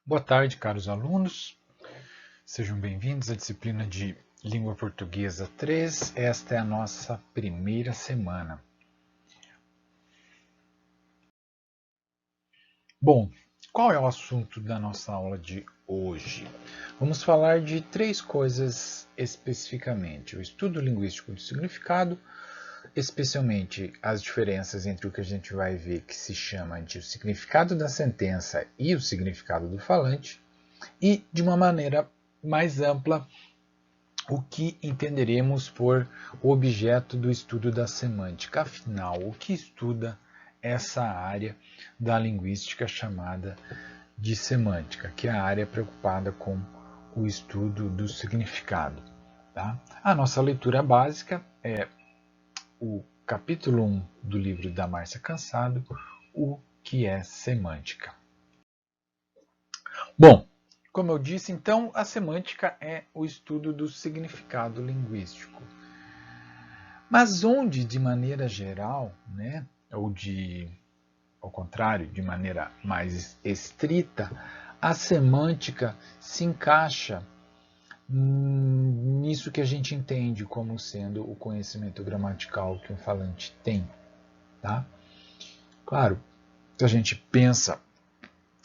Boa tarde, caros alunos. Sejam bem-vindos à disciplina de Língua Portuguesa 3. Esta é a nossa primeira semana. Bom, qual é o assunto da nossa aula de hoje? Vamos falar de três coisas especificamente: o estudo linguístico do significado, especialmente as diferenças entre o que a gente vai ver que se chama de o significado da sentença e o significado do falante, e, de uma maneira mais ampla, o que entenderemos por objeto do estudo da semântica. Afinal, o que estuda essa área da linguística chamada de semântica, que é a área preocupada com o estudo do significado. Tá? A nossa leitura básica é o capítulo 1 do livro da Márcia Cansado, O que é Semântica. Bom, como eu disse, então, a semântica é o estudo do significado linguístico. Mas onde, de maneira geral, né, ou ao contrário, de maneira mais estrita, a semântica se encaixa nisso que a gente entende como sendo o conhecimento gramatical que um falante tem. Tá? Claro, se a gente pensa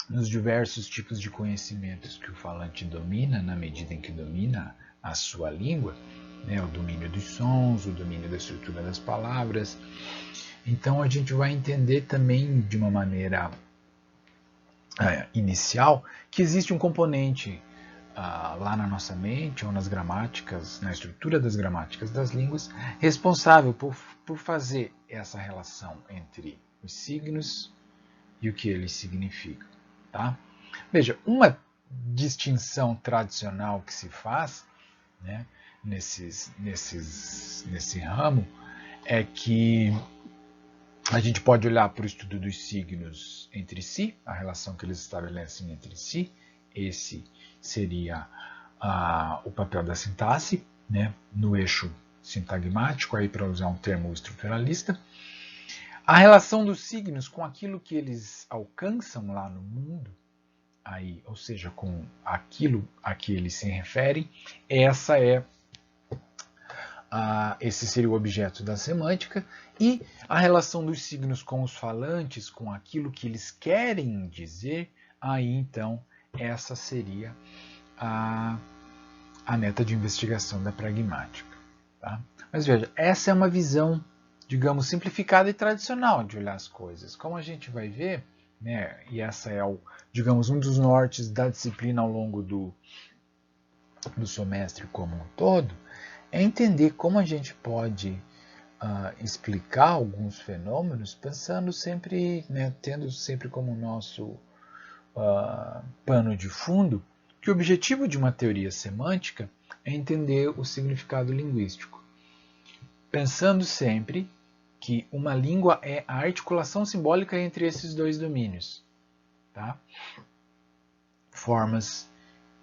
nos diversos tipos de conhecimentos que o falante domina, na medida em que domina a sua língua, né, o domínio dos sons, o domínio da estrutura das palavras. Então a gente vai entender também de uma maneira inicial que existe um componente lá na nossa mente ou nas gramáticas, na estrutura das gramáticas das línguas, responsável por fazer essa relação entre os signos e o que eles significam. Tá? Veja, uma distinção tradicional que se faz, né, nesse ramo é que a gente pode olhar para o estudo dos signos entre si, a relação que eles estabelecem entre si. Esse seria o papel da sintaxe, né, no eixo sintagmático, aí para usar um termo estruturalista. A relação dos signos com aquilo que eles alcançam lá no mundo, aí, ou seja, com aquilo a que eles se referem, esse seria o objeto da semântica, e a relação dos signos com os falantes, com aquilo que eles querem dizer, aí então essa seria a meta de investigação da pragmática. Tá? Mas veja, essa é uma visão, digamos, simplificada e tradicional de olhar as coisas. Como a gente vai ver, né, e essa é, digamos, um dos nortes da disciplina ao longo do semestre como um todo, é entender como a gente pode explicar alguns fenômenos pensando sempre, né, tendo sempre como nosso pano de fundo que o objetivo de uma teoria semântica é entender o significado linguístico, pensando sempre que uma língua é a articulação simbólica entre esses dois domínios, tá? Formas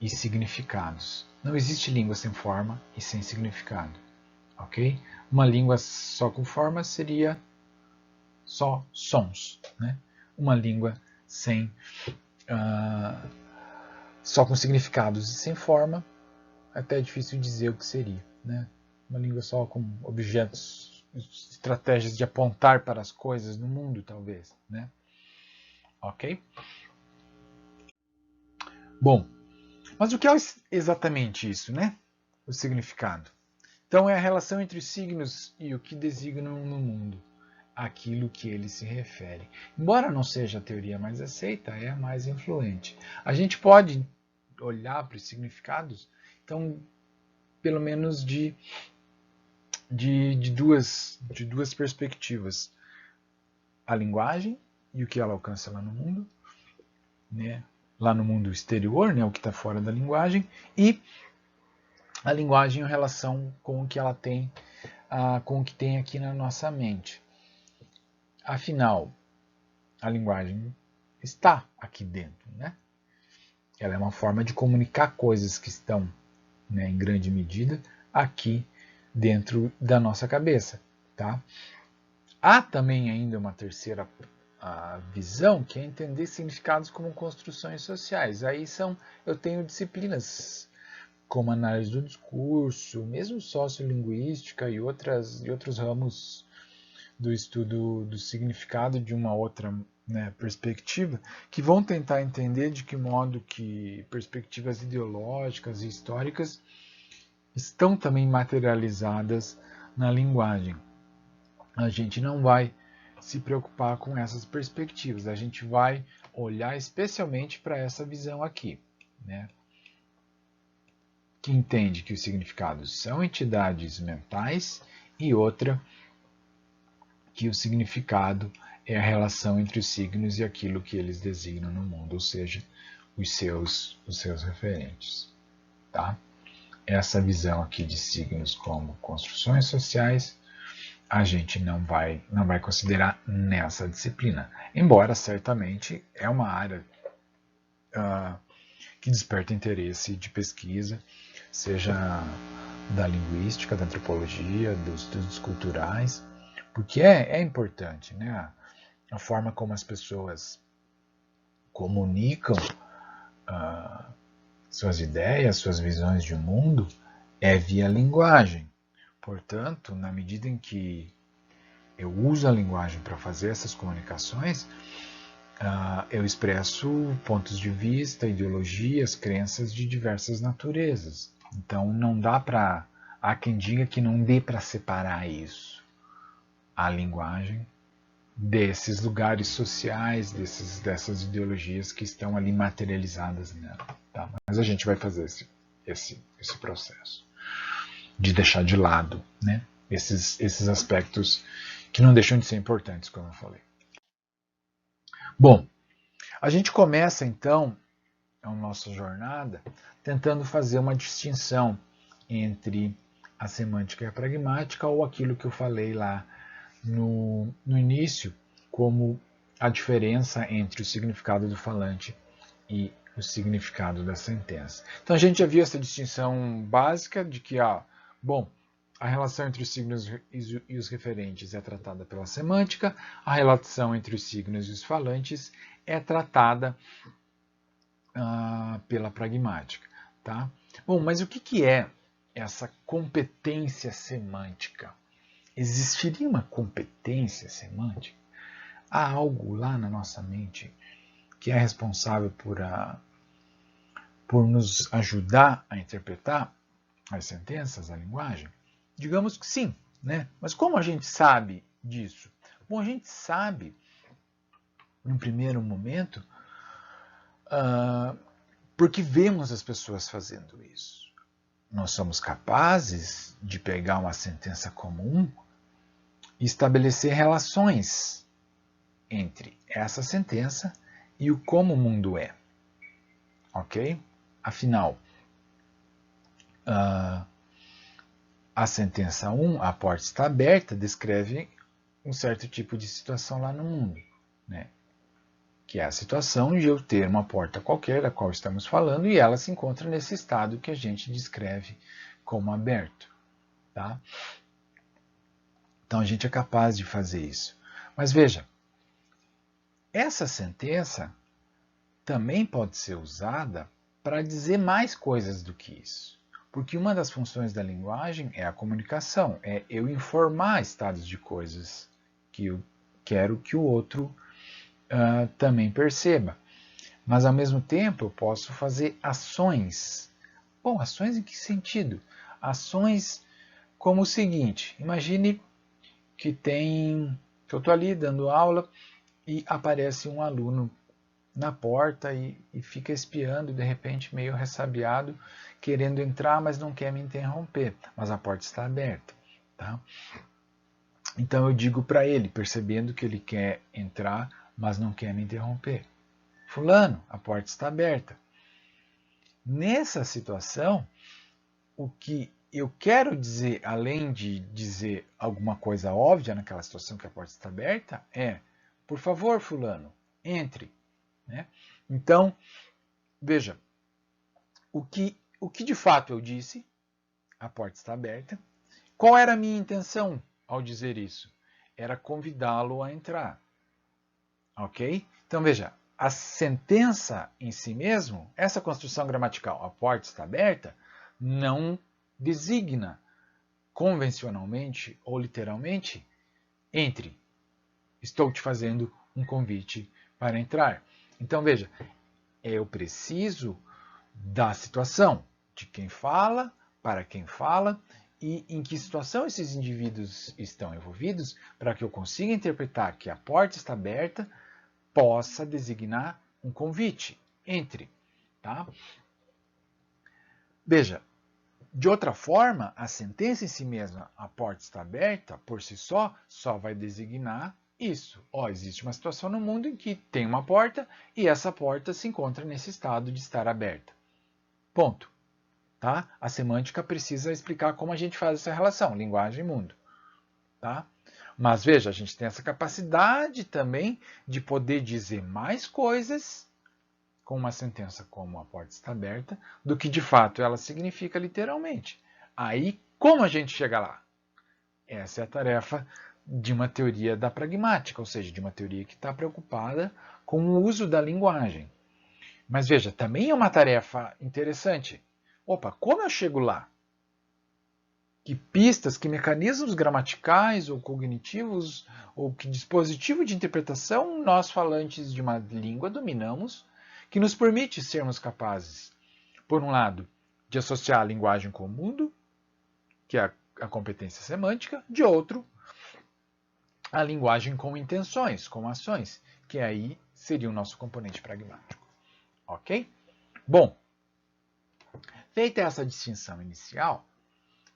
e significados. Não existe língua sem forma e sem significado, ok? Uma língua só com forma seria só sons, né? Uma língua sem só com significados e sem forma, até é difícil dizer o que seria, né? Uma língua só com objetos, estratégias de apontar para as coisas no mundo, talvez, né? Ok? Bom, mas o que é exatamente isso, né? O significado. Então é a relação entre os signos e o que designam no mundo, aquilo que ele se refere. Embora não seja a teoria mais aceita, é a mais influente. A gente pode olhar para os significados, então, pelo menos de duas perspectivas. A linguagem e o que ela alcança lá no mundo, né? Lá no mundo exterior, né? O que está fora da linguagem, e a linguagem em relação com o que ela tem, com o que tem aqui na nossa mente. Afinal, a linguagem está aqui dentro, né? Ela é uma forma de comunicar coisas que estão, né, em grande medida, aqui dentro da nossa cabeça, tá? Há também ainda uma terceira a visão, que é entender significados como construções sociais. Aí eu tenho disciplinas como análise do discurso, mesmo sociolinguística e outros ramos do estudo do significado de uma outra, né, perspectiva, que vão tentar entender de que modo que perspectivas ideológicas e históricas estão também materializadas na linguagem. A gente não vai se preocupar com essas perspectivas, a gente vai olhar especialmente para essa visão aqui, né? Que entende que os significados são entidades mentais, e outra que o significado é a relação entre os signos e aquilo que eles designam no mundo, ou seja, os seus referentes. Tá? Essa visão aqui de signos como construções sociais, a gente não vai considerar nessa disciplina, embora certamente é uma área que desperta interesse de pesquisa, seja da linguística, da antropologia, dos estudos culturais, porque é importante, né? A forma como as pessoas comunicam suas ideias, suas visões de mundo é via linguagem. Portanto, na medida em que eu uso a linguagem para fazer essas comunicações, eu expresso pontos de vista, ideologias, crenças de diversas naturezas. Então, não dá para... Há quem diga que não dê para separar isso, a linguagem, desses lugares sociais, dessas ideologias que estão ali materializadas nela. Tá? Mas a gente vai fazer esse processo de deixar de lado, né, esses aspectos que não deixam de ser importantes, como eu falei. Bom, a gente começa então a nossa jornada tentando fazer uma distinção entre a semântica e a pragmática, ou aquilo que eu falei lá no início, como a diferença entre o significado do falante e o significado da sentença. Então a gente já viu essa distinção básica de que, bom, a relação entre os signos e os referentes é tratada pela semântica, a relação entre os signos e os falantes é tratada pela pragmática. Tá? Bom, mas o que é essa competência semântica? Existiria uma competência semântica? Há algo lá na nossa mente que é responsável por nos ajudar a interpretar as sentenças, a linguagem? Digamos que sim, né? Mas como a gente sabe disso? Bom, a gente sabe, num primeiro momento, porque vemos as pessoas fazendo isso. Nós somos capazes de pegar uma sentença comum e estabelecer relações entre essa sentença e o como o mundo é. Ok? Afinal, a sentença 1, a porta está aberta, descreve um certo tipo de situação lá no mundo, né? Que é a situação de eu ter uma porta qualquer, da qual estamos falando, e ela se encontra nesse estado que a gente descreve como aberto. Tá? Então a gente é capaz de fazer isso. Mas veja, essa sentença também pode ser usada para dizer mais coisas do que isso. Porque uma das funções da linguagem é a comunicação, é eu informar estados de coisas que eu quero que o outro também perceba. Mas, ao mesmo tempo, eu posso fazer ações. Bom, ações em que sentido? Ações como o seguinte: imagine que eu estou ali dando aula e aparece um aluno na porta e fica espiando, de repente meio ressabiado, querendo entrar, mas não quer me interromper, mas a porta está aberta. Tá? Então eu digo para ele, percebendo que ele quer entrar, mas não quer me interromper: fulano, a porta está aberta. Nessa situação, o que eu quero dizer, além de dizer alguma coisa óbvia naquela situação que a porta está aberta, é: por favor, fulano, entre. Né? Então, veja, o que de fato eu disse, a porta está aberta. Qual era a minha intenção ao dizer isso? Era convidá-lo a entrar. Ok? Então veja, a sentença em si mesmo, essa construção gramatical, a porta está aberta, não designa convencionalmente ou literalmente entre. Estou te fazendo um convite para entrar. Então veja, eu preciso da situação, de quem fala, para quem fala e em que situação esses indivíduos estão envolvidos para que eu consiga interpretar que a porta está aberta, possa designar um convite. Entre. Tá? Veja, de outra forma, a sentença em si mesma, a porta está aberta, por si só vai designar isso. Existe uma situação no mundo em que tem uma porta e essa porta se encontra nesse estado de estar aberta. Ponto. Tá? A semântica precisa explicar como a gente faz essa relação, linguagem e mundo. Tá? Mas veja, a gente tem essa capacidade também de poder dizer mais coisas com uma sentença como a porta está aberta, do que de fato ela significa literalmente. Aí, como a gente chega lá? Essa é a tarefa de uma teoria da pragmática, ou seja, de uma teoria que está preocupada com o uso da linguagem. Mas veja, também é uma tarefa interessante. Opa, como eu chego lá? Que pistas, que mecanismos gramaticais ou cognitivos, ou que dispositivo de interpretação nós falantes de uma língua dominamos que nos permite sermos capazes, por um lado, de associar a linguagem com o mundo, que é a competência semântica, de outro, a linguagem com intenções, com ações, que aí seria o nosso componente pragmático. Ok? Bom, feita essa distinção inicial,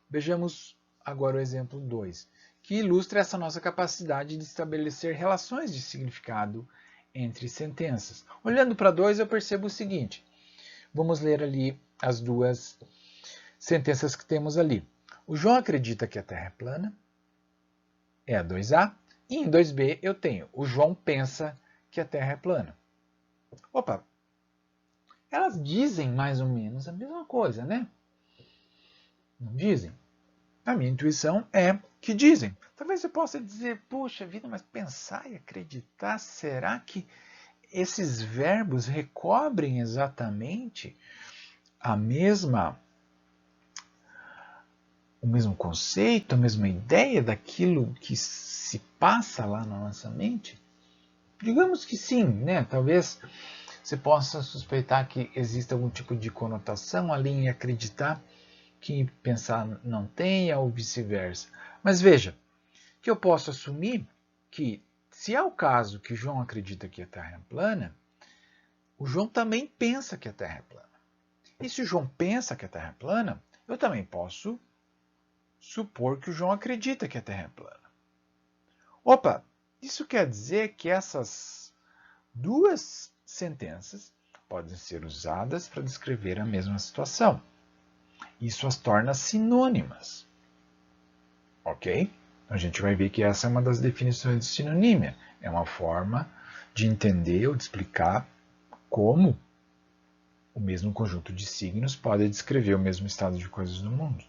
vejamos agora o exemplo 2, que ilustra essa nossa capacidade de estabelecer relações de significado entre sentenças. Olhando para 2, eu percebo o seguinte. Vamos ler ali as duas sentenças que temos ali. O João acredita que a Terra é plana, é a 2A, e em 2B eu tenho o João pensa que a Terra é plana. Opa, elas dizem mais ou menos a mesma coisa, né? Não dizem? A minha intuição é que dizem. Talvez você possa dizer, puxa vida, mas pensar e acreditar, será que esses verbos recobrem exatamente o mesmo conceito, a mesma ideia daquilo que se passa lá na nossa mente? Digamos que sim, né? Talvez você possa suspeitar que exista algum tipo de conotação ali em acreditar que pensar não tenha ou vice-versa. Mas veja, que eu posso assumir que, se é o caso que João acredita que a Terra é plana, o João também pensa que a Terra é plana. E se o João pensa que a Terra é plana, eu também posso supor que o João acredita que a Terra é plana. Opa, isso quer dizer que essas duas sentenças podem ser usadas para descrever a mesma situação. Isso as torna sinônimas. Ok? A gente vai ver que essa é uma das definições de sinonímia. É uma forma de entender ou de explicar como o mesmo conjunto de signos pode descrever o mesmo estado de coisas no mundo.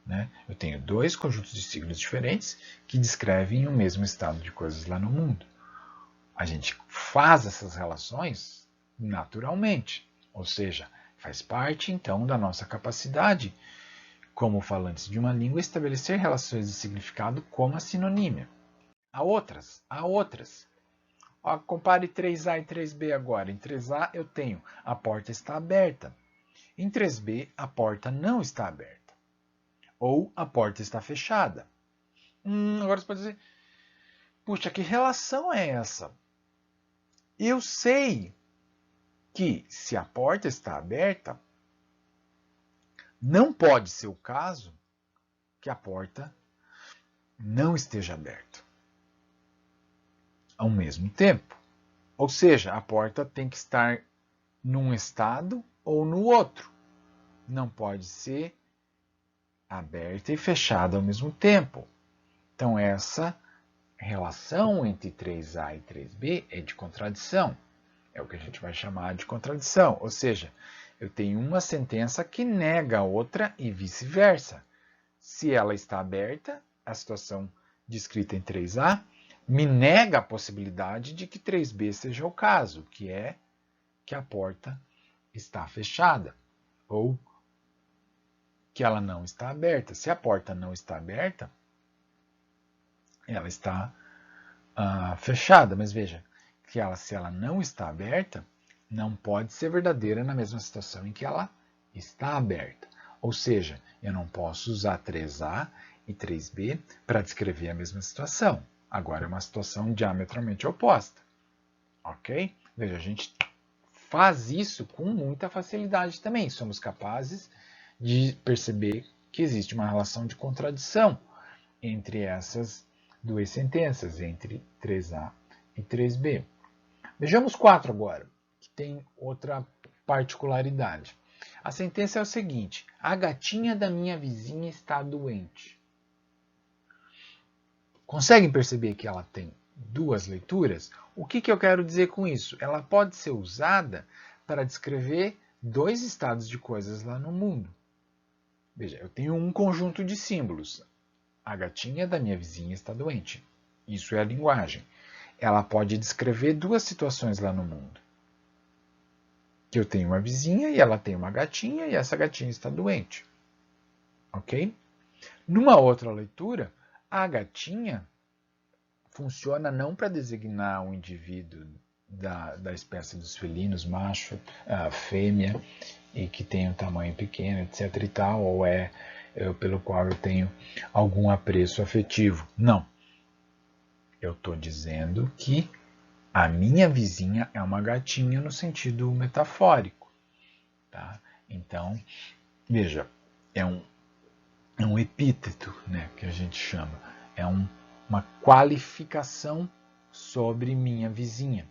Né? Eu tenho dois conjuntos de signos diferentes que descrevem o mesmo estado de coisas lá no mundo. A gente faz essas relações naturalmente, ou seja, faz parte então da nossa capacidade, como falantes de uma língua, estabelecer relações de significado como a sinonímia. Há outras. Compare 3A e 3B agora. Em 3A eu tenho a porta está aberta. Em 3B a porta não está aberta. Ou a porta está fechada. Agora você pode dizer, puxa, que relação é essa? Eu sei que se a porta está aberta, não pode ser o caso que a porta não esteja aberta ao mesmo tempo. Ou seja, a porta tem que estar num estado ou no outro. Não pode ser aberta e fechada ao mesmo tempo. Então, essa relação entre 3A e 3B é de contradição. É o que a gente vai chamar de contradição. Ou seja, eu tenho uma sentença que nega a outra e vice-versa. Se ela está aberta, a situação descrita em 3A me nega a possibilidade de que 3B seja o caso, que é que a porta está fechada ou que ela não está aberta. Se a porta não está aberta, ela está fechada. Mas veja, que se ela não está aberta, não pode ser verdadeira na mesma situação em que ela está aberta. Ou seja, eu não posso usar 3A e 3B para descrever a mesma situação. Agora é uma situação diametralmente oposta. Ok? Veja, a gente faz isso com muita facilidade também. Somos capazes de perceber que existe uma relação de contradição entre essas duas sentenças, entre 3A e 3B. Vejamos 4 agora, que tem outra particularidade. A sentença é o seguinte: a gatinha da minha vizinha está doente. Conseguem perceber que ela tem duas leituras? O que eu quero dizer com isso? Ela pode ser usada para descrever dois estados de coisas lá no mundo. Veja, eu tenho um conjunto de símbolos. A gatinha da minha vizinha está doente. Isso é a linguagem. Ela pode descrever duas situações lá no mundo. Que eu tenho uma vizinha e ela tem uma gatinha e essa gatinha está doente. Ok? Numa outra leitura, a gatinha funciona não para designar um indivíduo da espécie dos felinos, macho, fêmea, e que tem um tamanho pequeno, etc. e tal, ou pelo qual eu tenho algum apreço afetivo. Não. Eu estou dizendo que a minha vizinha é uma gatinha no sentido metafórico. Tá? Então, veja, é um epíteto, né, que a gente chama. É uma qualificação sobre minha vizinha.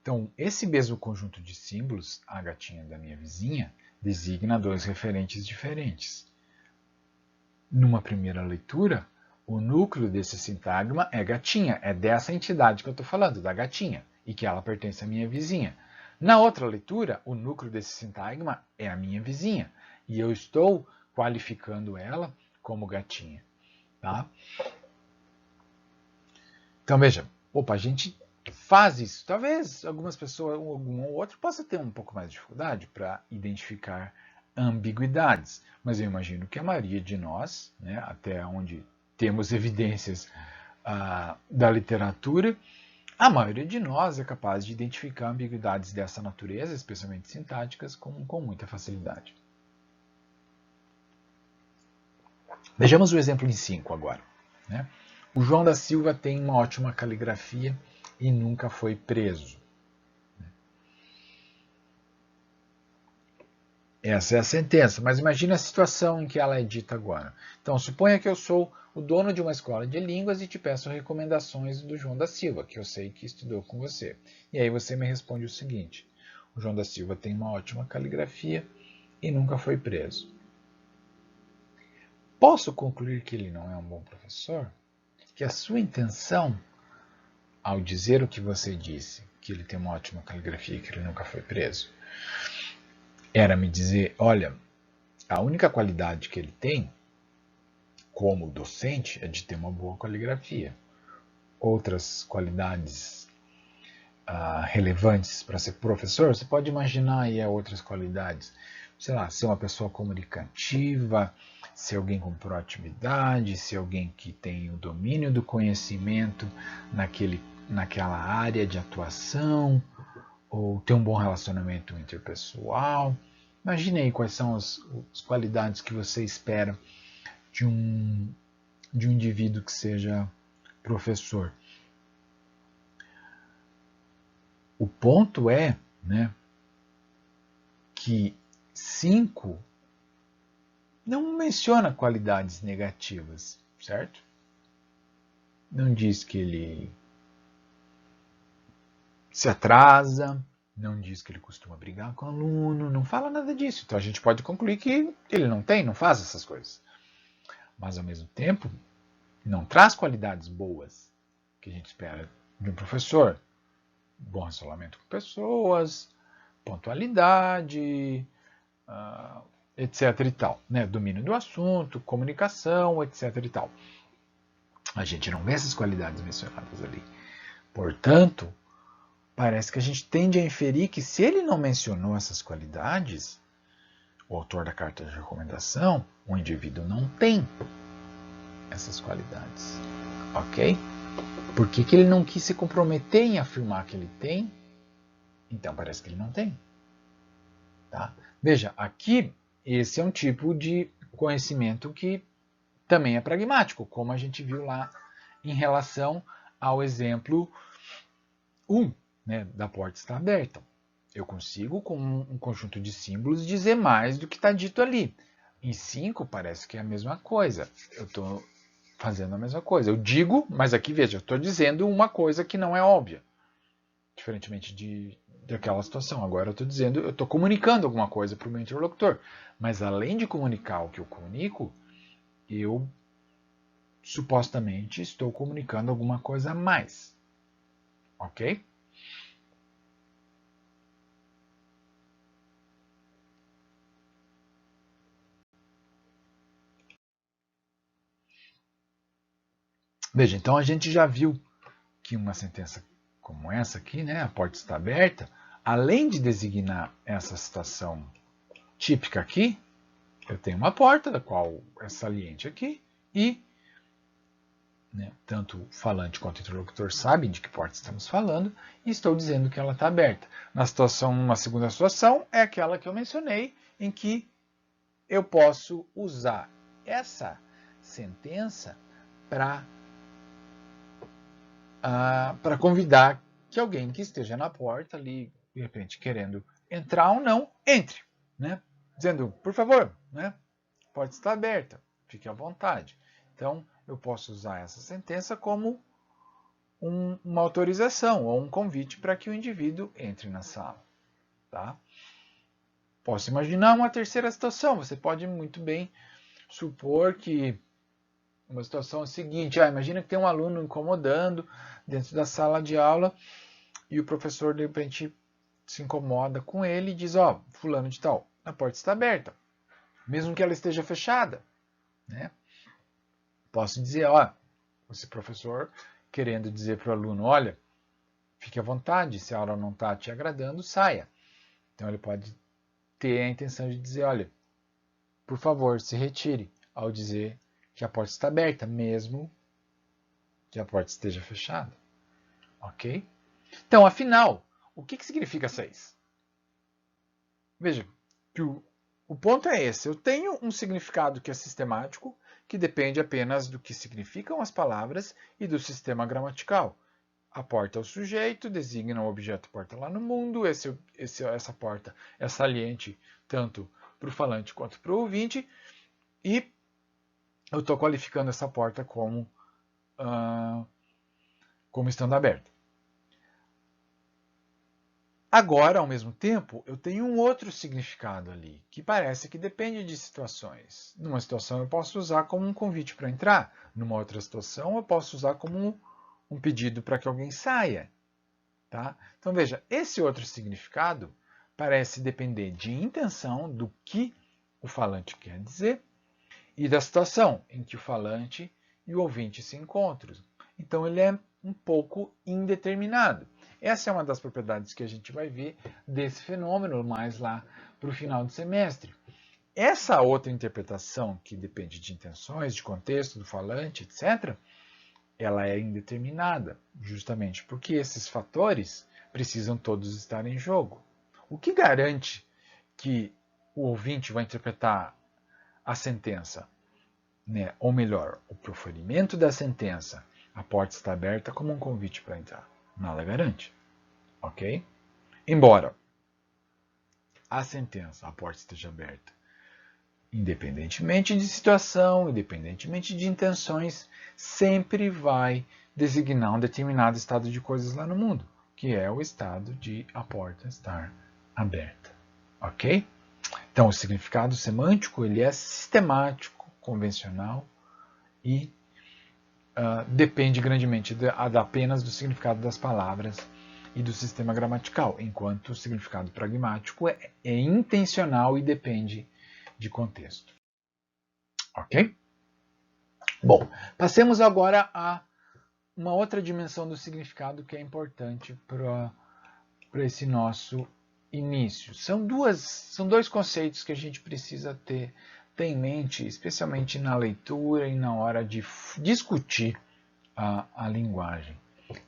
Então, esse mesmo conjunto de símbolos, a gatinha da minha vizinha, designa dois referentes diferentes. Numa primeira leitura, o núcleo desse sintagma é gatinha, é dessa entidade que eu estou falando, da gatinha, e que ela pertence à minha vizinha. Na outra leitura, o núcleo desse sintagma é a minha vizinha, e eu estou qualificando ela como gatinha. Tá? Então, veja, a gente faz isso. Talvez algumas pessoas, algum ou outro, possa ter um pouco mais de dificuldade para identificar ambiguidades, mas eu imagino que a maioria de nós, né, até onde temos evidências da literatura, a maioria de nós é capaz de identificar ambiguidades dessa natureza, especialmente sintáticas, com muita facilidade. Vejamos o exemplo em 5 agora. Né? O João da Silva tem uma ótima caligrafia e nunca foi preso. Essa é a sentença, mas imagine a situação em que ela é dita agora. Então, suponha que eu sou o dono de uma escola de línguas e te peço recomendações do João da Silva, que eu sei que estudou com você. E aí você me responde o seguinte: o João da Silva tem uma ótima caligrafia e nunca foi preso. Posso concluir que ele não é um bom professor? Que a sua intenção, ao dizer o que você disse, que ele tem uma ótima caligrafia e que ele nunca foi preso, era me dizer, olha, a única qualidade que ele tem, como docente, é de ter uma boa caligrafia. Outras qualidades relevantes para ser professor, você pode imaginar aí outras qualidades. Sei lá, ser uma pessoa comunicativa, ser alguém com proatividade, ser alguém que tem o domínio do conhecimento naquela área de atuação, ou ter um bom relacionamento interpessoal. Imagine aí quais são as qualidades que você espera de um indivíduo que seja professor. O ponto é, né, que 5 não menciona qualidades negativas, certo? Não diz que ele se atrasa, não diz que ele costuma brigar com o aluno, não fala nada disso. Então a gente pode concluir que ele não faz essas coisas. Mas ao mesmo tempo, não traz qualidades boas que a gente espera de um professor. Bom relacionamento com pessoas, pontualidade, etc. e tal. Né? Domínio do assunto, comunicação, etc. e tal. A gente não vê essas qualidades mencionadas ali. Portanto, parece que a gente tende a inferir que se ele não mencionou essas qualidades, o autor da carta de recomendação, o indivíduo não tem essas qualidades. Ok? Por que ele não quis se comprometer em afirmar que ele tem? Então parece que ele não tem. Tá? Veja, aqui esse é um tipo de conhecimento que também é pragmático, como a gente viu lá em relação ao exemplo 1, né, da porta está aberta. Eu consigo, com um conjunto de símbolos, dizer mais do que está dito ali. Em 5 parece que é a mesma coisa. Eu estou fazendo a mesma coisa. Eu digo, mas aqui veja, eu estou dizendo uma coisa que não é óbvia. Diferentemente daquela situação. Agora eu estou dizendo, eu estou comunicando alguma coisa para o meu interlocutor. Mas além de comunicar o que eu comunico, eu supostamente estou comunicando alguma coisa a mais. Ok? Veja, então a gente já viu que uma sentença como essa aqui, né, a porta está aberta, além de designar essa situação típica aqui, eu tenho uma porta, da qual é saliente aqui, e né, tanto o falante quanto o interlocutor sabem de que porta estamos falando, e estou dizendo que ela está aberta. Uma segunda situação é aquela que eu mencionei, em que eu posso usar essa sentença para convidar que alguém que esteja na porta ali, de repente querendo entrar ou não, entre, né? Dizendo, por favor, né? A porta está aberta, fique à vontade. Então, eu posso usar essa sentença como uma autorização ou um convite para que o indivíduo entre na sala. Tá? Posso imaginar uma terceira situação. Você pode muito bem supor que uma situação é a seguinte, imagina que tem um aluno incomodando dentro da sala de aula e o professor de repente se incomoda com ele e diz, fulano de tal, a porta está aberta, mesmo que ela esteja fechada. Né? Posso dizer, esse professor querendo dizer para o aluno, olha, fique à vontade, se a aula não está te agradando, saia. Então ele pode ter a intenção de dizer, olha, por favor, se retire, ao dizer que a porta está aberta, mesmo que a porta esteja fechada. Ok? Então, afinal, o que significa 6? Veja, que o ponto é esse. Eu tenho um significado que é sistemático, que depende apenas do que significam as palavras e do sistema gramatical. A porta é o sujeito, designa o objeto porta lá no mundo, essa porta é saliente tanto para o falante quanto para o ouvinte, e eu estou qualificando essa porta como estando aberta. Agora, ao mesmo tempo, eu tenho um outro significado ali, que parece que depende de situações. Numa situação eu posso usar como um convite para entrar, numa outra situação eu posso usar como um pedido para que alguém saia. Tá? Então veja, esse outro significado parece depender de intenção do que o falante quer dizer e da situação em que o falante e o ouvinte se encontram. Então ele é um pouco indeterminado. Essa é uma das propriedades que a gente vai ver desse fenômeno mais lá para o final do semestre. Essa outra interpretação, que depende de intenções, de contexto do falante, etc., ela é indeterminada, justamente porque esses fatores precisam todos estar em jogo. O que garante que o ouvinte vai interpretar a sentença, né? Ou melhor, o proferimento da sentença, a porta está aberta, como um convite para entrar? Nada garante. Ok? Embora a sentença, a porta esteja aberta, independentemente de situação, independentemente de intenções, sempre vai designar um determinado estado de coisas lá no mundo, que é o estado de a porta estar aberta. Ok? Então, o significado semântico ele é sistemático, convencional e depende grandemente apenas do significado das palavras e do sistema gramatical, enquanto o significado pragmático é intencional e depende de contexto. Ok? Bom, passemos agora a uma outra dimensão do significado que é importante para esse nosso início. São dois conceitos que a gente precisa ter em mente, especialmente na leitura e na hora de discutir a linguagem,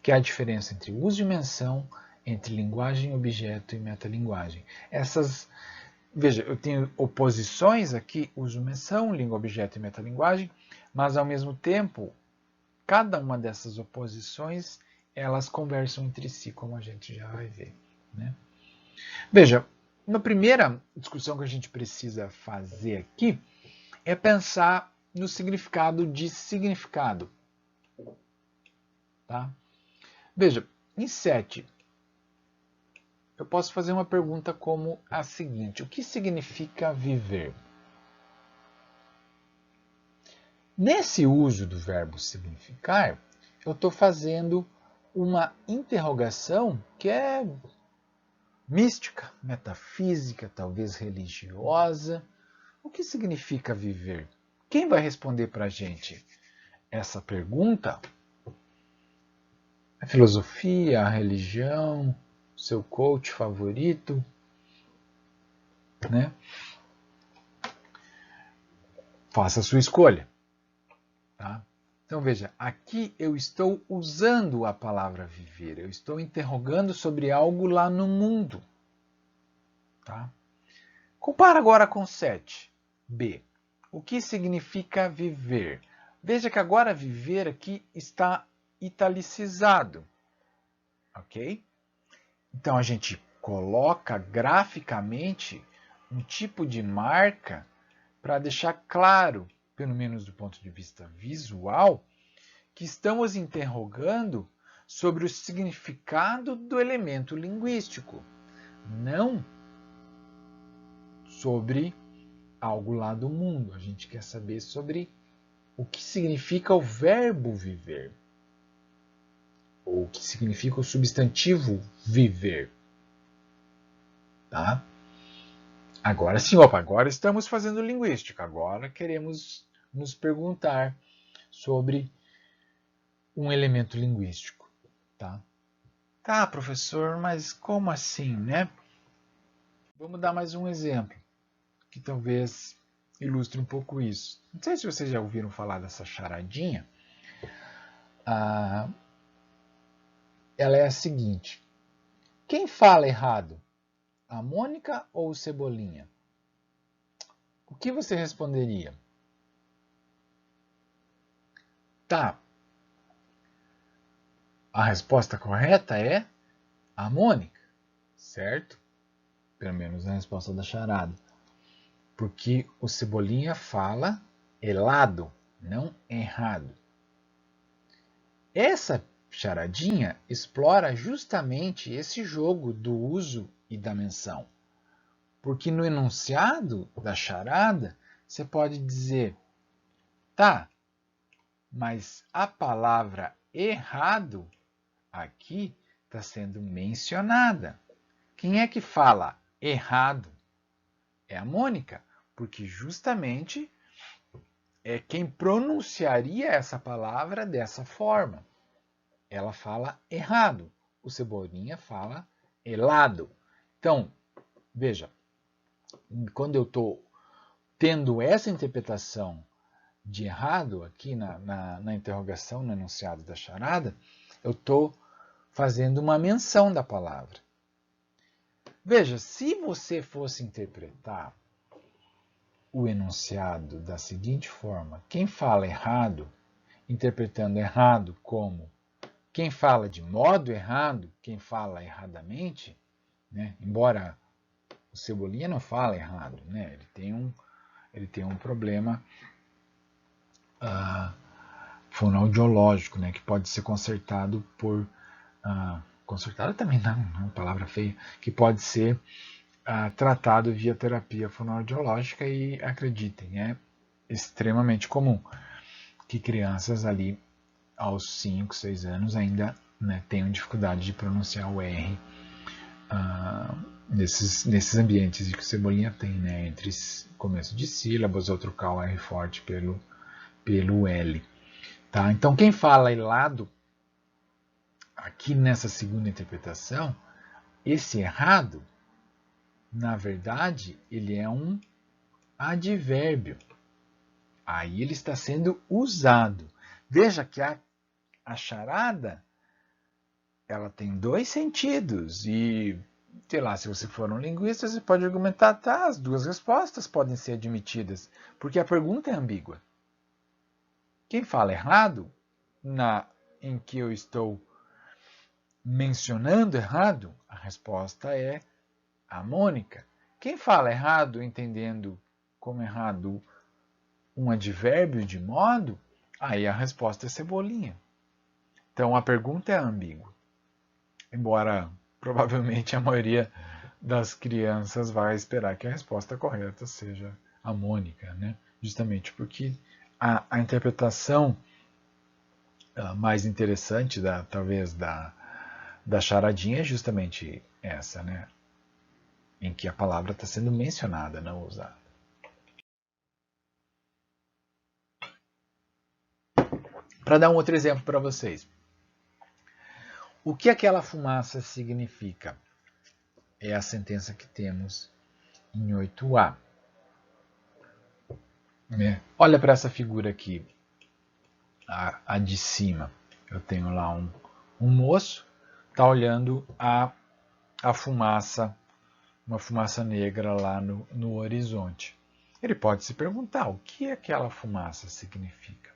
que é a diferença entre uso e menção, entre linguagem, objeto e metalinguagem. Veja, eu tenho oposições aqui, uso, menção, língua, objeto e metalinguagem, mas ao mesmo tempo, cada uma dessas oposições, elas conversam entre si, como a gente já vai ver, né? Veja, uma primeira discussão que a gente precisa fazer aqui é pensar no significado de significado. Tá? Veja, em 7, eu posso fazer uma pergunta como a seguinte: o que significa viver? Nesse uso do verbo significar, eu estou fazendo uma interrogação que é mística, metafísica, talvez religiosa. O que significa viver? Quem vai responder para a gente essa pergunta? A filosofia, a religião, seu coach favorito, né? Faça a sua escolha. Tá? Então veja, aqui eu estou usando a palavra viver, eu estou interrogando sobre algo lá no mundo. Tá? Compara agora com 7b. O que significa viver? Veja que agora viver aqui está italicizado. Ok? Então a gente coloca graficamente um tipo de marca para deixar claro, pelo menos do ponto de vista visual, que estamos interrogando sobre o significado do elemento linguístico, não sobre algo lá do mundo. A gente quer saber sobre o que significa o verbo viver, ou o que significa o substantivo viver. Tá? Agora sim, agora estamos fazendo linguística, agora queremos nos perguntar sobre um elemento linguístico. Tá, professor, mas como assim, né? Vamos dar mais um exemplo, que talvez ilustre um pouco isso. Não sei se vocês já ouviram falar dessa charadinha. Ela é a seguinte: quem fala errado, a Mônica ou o Cebolinha? O que você responderia? Tá. A resposta correta é a Mônica, certo? Pelo menos na resposta da charada. Porque o Cebolinha fala helado, não errado. Essa charadinha explora justamente esse jogo do uso e da menção. Porque no enunciado da charada, você pode dizer, tá, mas a palavra errado aqui está sendo mencionada. Quem é que fala errado? É a Mônica, porque justamente é quem pronunciaria essa palavra dessa forma. Ela fala errado. O Cebolinha fala helado. Então, veja, quando eu estou tendo essa interpretação de errado aqui na interrogação, no enunciado da charada, eu estou fazendo uma menção da palavra. Veja, se você fosse interpretar o enunciado da seguinte forma: quem fala errado, interpretando errado como quem fala de modo errado, quem fala erradamente, né? Embora o Cebolinha não fala errado, né? Ele tem um problema fonoaudiológico, né? Que pode ser consertado por... consertado também não, é uma palavra feia, que pode ser tratado via terapia fonoaudiológica e, acreditem, é extremamente comum que crianças ali aos 5, 6 anos ainda, né, tenham dificuldade de pronunciar o R nesses ambientes que o Cebolinha tem, né, entre começo de sílabas ou trocar o R forte pelo pelo L. Tá? Então, quem fala errado, aqui nessa segunda interpretação, esse errado, na verdade, ele é um advérbio. Aí ele está sendo usado. Veja que a charada, ela tem dois sentidos. E, sei lá, se você for um linguista, você pode argumentar, tá, as duas respostas podem ser admitidas, porque a pergunta é ambígua. Quem fala errado, em que eu estou mencionando errado, a resposta é a Mônica. Quem fala errado, entendendo como errado um advérbio de modo, aí a resposta é Cebolinha. Então a pergunta é ambígua. Embora provavelmente a maioria das crianças vai esperar que a resposta correta seja a Mônica, né? Justamente porque a interpretação mais interessante, talvez, da charadinha é justamente essa, né? Em que a palavra está sendo mencionada, não usada. Para dar um outro exemplo para vocês. O que aquela fumaça significa? É a sentença que temos em 8a. Né? Olha para essa figura aqui, a de cima. Eu tenho lá um moço, está olhando a fumaça, uma fumaça negra lá no horizonte. Ele pode se perguntar o que aquela fumaça significa.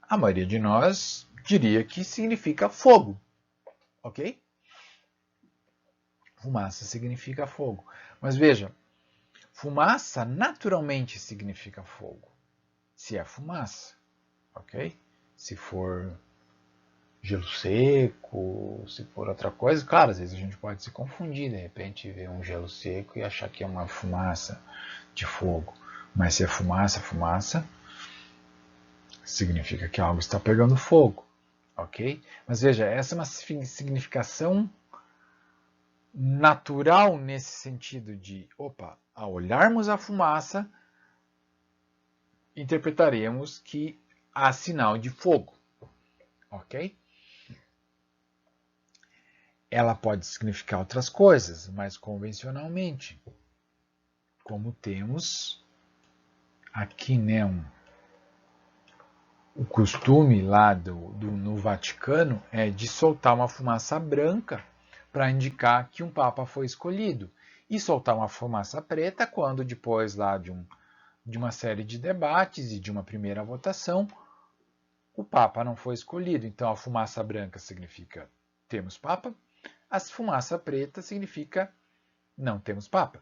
A maioria de nós diria que significa fogo, ok? Fumaça significa fogo. Mas veja, fumaça naturalmente significa fogo, se é fumaça, ok? Se for gelo seco, se for outra coisa, claro, às vezes a gente pode se confundir, de repente ver um gelo seco e achar que é uma fumaça de fogo. Mas se é fumaça, significa que algo está pegando fogo, ok? Mas veja, essa é uma significação natural nesse sentido de, ao olharmos a fumaça, interpretaremos que há sinal de fogo, ok? Ela pode significar outras coisas, mas convencionalmente, como temos aqui, né, o costume lá no Vaticano é de soltar uma fumaça branca para indicar que um papa foi escolhido, e soltar uma fumaça preta quando depois lá de uma série de debates e de uma primeira votação, o papa não foi escolhido. Então a fumaça branca significa temos papa, a fumaça preta significa não temos papa.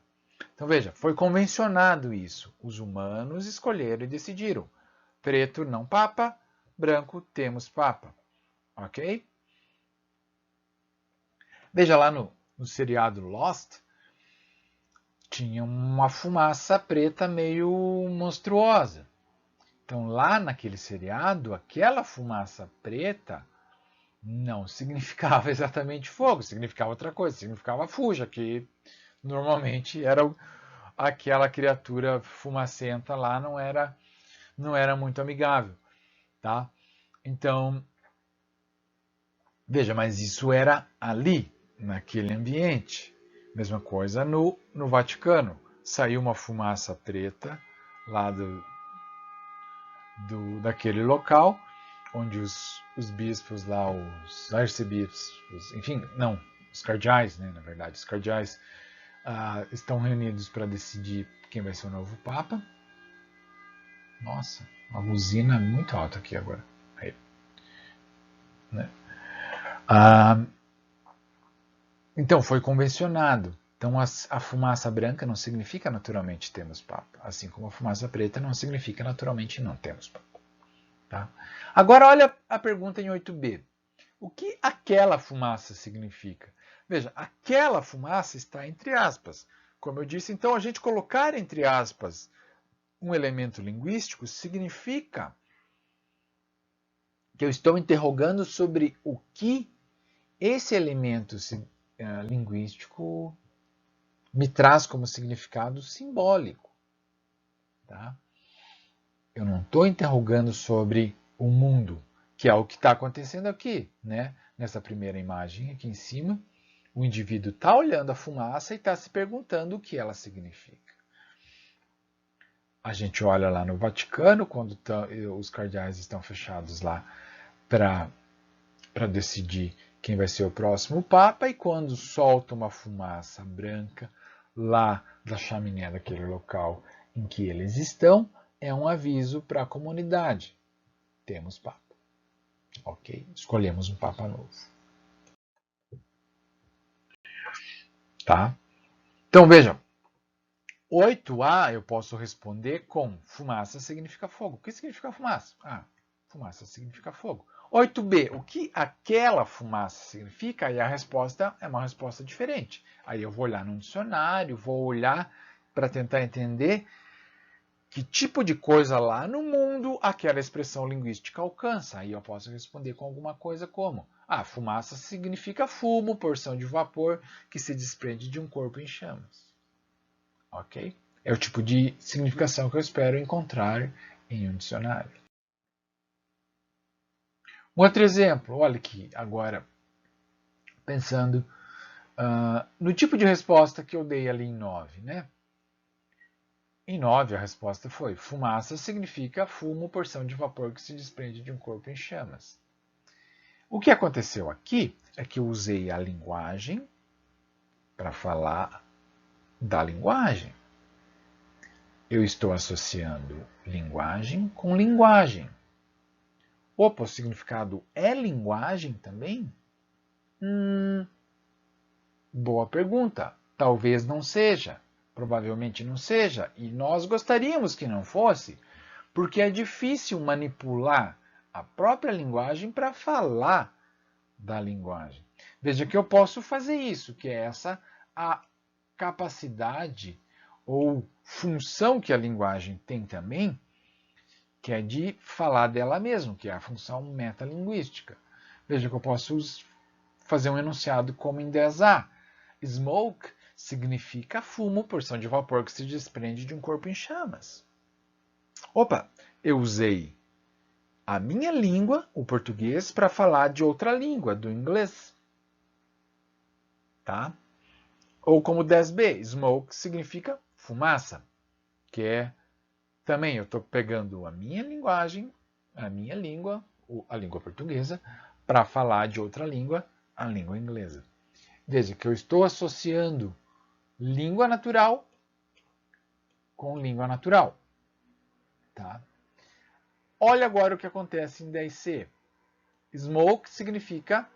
Então veja, foi convencionado isso. Os humanos escolheram e decidiram. Preto não papa, branco temos papa. Ok? Veja lá no seriado Lost, tinha uma fumaça preta meio monstruosa. Então lá naquele seriado, aquela fumaça preta não significava exatamente fogo, significava outra coisa, significava fuja, que normalmente era aquela criatura fumacenta lá, não era muito amigável, tá? Então, veja, mas isso era ali, naquele ambiente. Mesma coisa no Vaticano. Saiu uma fumaça preta lá daquele local, onde os bispos lá, os arcebispos, enfim, não, os cardeais, né, na verdade, os cardeais estão reunidos para decidir quem vai ser o novo Papa. Nossa, uma buzina muito alta aqui agora. Aí, né? Então, foi convencionado. Então, a fumaça branca não significa naturalmente temos Papa, assim como a fumaça preta não significa naturalmente não temos Papa. Tá? Agora, olha a pergunta em 8b. O que aquela fumaça significa? Veja, aquela fumaça está entre aspas. Como eu disse, então, a gente colocar entre aspas um elemento linguístico significa que eu estou interrogando sobre o que esse elemento linguístico me traz como significado simbólico. Tá? Eu não estou interrogando sobre o mundo, que é o que está acontecendo aqui, né? Nessa primeira imagem aqui em cima, o indivíduo está olhando a fumaça e está se perguntando o que ela significa. A gente olha lá no Vaticano, quando os cardeais estão fechados lá para decidir quem vai ser o próximo Papa, e quando solta uma fumaça branca lá da chaminé daquele local em que eles estão, é um aviso para a comunidade. Temos Papa. Ok? Escolhemos um Papa novo. Tá? Então veja, 8A eu posso responder com fumaça significa fogo. O que significa fumaça? Fumaça significa fogo. 8B, o que aquela fumaça significa? E a resposta é uma resposta diferente. Aí eu vou olhar no dicionário, vou olhar para tentar entender que tipo de coisa lá no mundo aquela expressão linguística alcança. Aí eu posso responder com alguma coisa como: fumaça significa fumo, porção de vapor que se desprende de um corpo em chamas. Ok? É o tipo de significação que eu espero encontrar em um dicionário. Um outro exemplo, olha aqui, agora, pensando no tipo de resposta que eu dei ali em 9, né? Em 9, a resposta foi: fumaça significa fumo, porção de vapor que se desprende de um corpo em chamas. O que aconteceu aqui é que eu usei a linguagem para falar da linguagem. Eu estou associando linguagem com linguagem. Opa, o significado é linguagem também? Boa pergunta. Talvez não seja. Provavelmente não seja. E nós gostaríamos que não fosse, porque é difícil manipular a própria linguagem para falar da linguagem. Veja que eu posso fazer isso, que é essa a capacidade ou função que a linguagem tem também, que é de falar dela mesma, que é a função metalinguística. Veja que eu posso fazer um enunciado como em 10A. Smoke significa fumo, porção de vapor que se desprende de um corpo em chamas. Opa, eu usei a minha língua, o português, para falar de outra língua, do inglês. Tá? Ou como 10B, smoke significa fumaça, que é também eu estou pegando a minha linguagem, a minha língua, a língua portuguesa, para falar de outra língua, a língua inglesa. Veja que eu estou associando língua natural com língua natural. Tá? Olha agora o que acontece em 10C. Smoke significa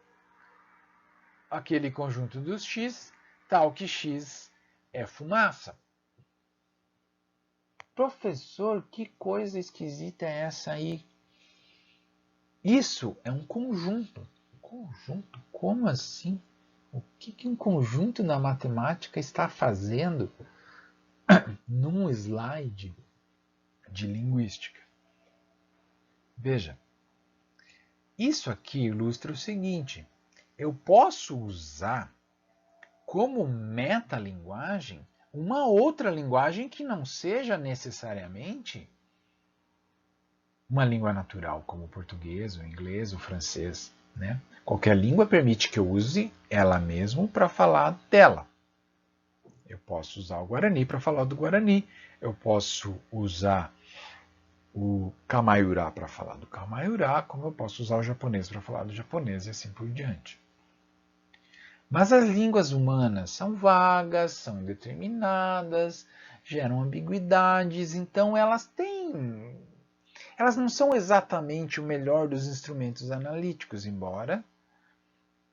aquele conjunto dos X, tal que X é fumaça. Professor, que coisa esquisita é essa aí? Isso é um conjunto. Conjunto? Como assim? O que um conjunto na matemática está fazendo num slide de linguística? Veja, isso aqui ilustra o seguinte: eu posso usar como metalinguagem uma outra linguagem que não seja necessariamente uma língua natural, como o português, o inglês, o francês. Né? Qualquer língua permite que eu use ela mesma para falar dela. Eu posso usar o Guarani para falar do Guarani, eu posso usar o Kamaiurá para falar do Kamaiurá, como eu posso usar o japonês para falar do japonês e assim por diante. Mas as línguas humanas são vagas, são indeterminadas, geram ambiguidades, então elas não são exatamente o melhor dos instrumentos analíticos, embora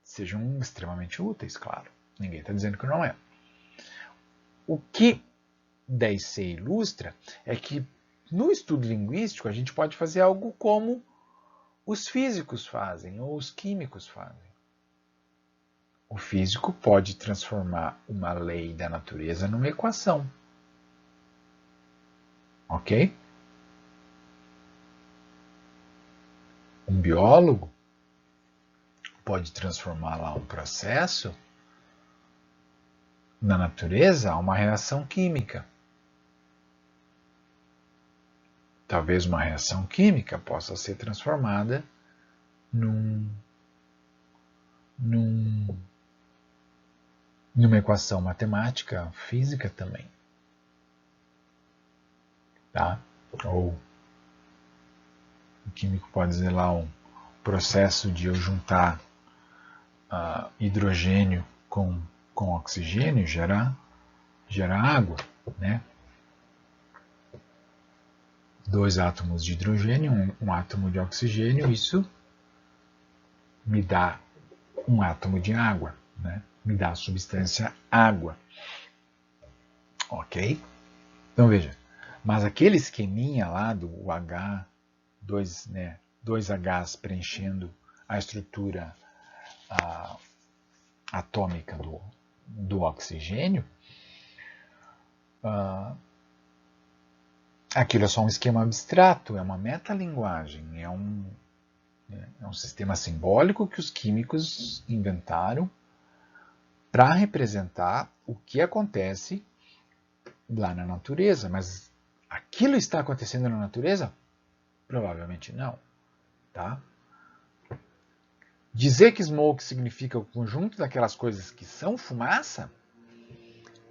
sejam extremamente úteis, claro. Ninguém está dizendo que não é. O que 10C ilustra é que no estudo linguístico a gente pode fazer algo como os físicos fazem ou os químicos fazem. O físico pode transformar uma lei da natureza numa equação. Ok? Um biólogo pode transformar lá um processo na natureza a uma reação química. talvez uma reação química possa ser transformada numa equação matemática, física também. Tá? Ou o químico pode dizer lá um processo de eu juntar hidrogênio com oxigênio, gerar água, né? 2 átomos de hidrogênio, um átomo de oxigênio, isso me dá um átomo de água, né? Me dá a substância água. Ok? Então veja, mas aquele esqueminha lá do H, 2 Hs preenchendo a estrutura atômica do oxigênio, aquilo é só um esquema abstrato, é uma metalinguagem, é um sistema simbólico que os químicos inventaram para representar o que acontece lá na natureza. Mas aquilo está acontecendo na natureza? Provavelmente não. Tá? Dizer que smoke significa o conjunto daquelas coisas que são fumaça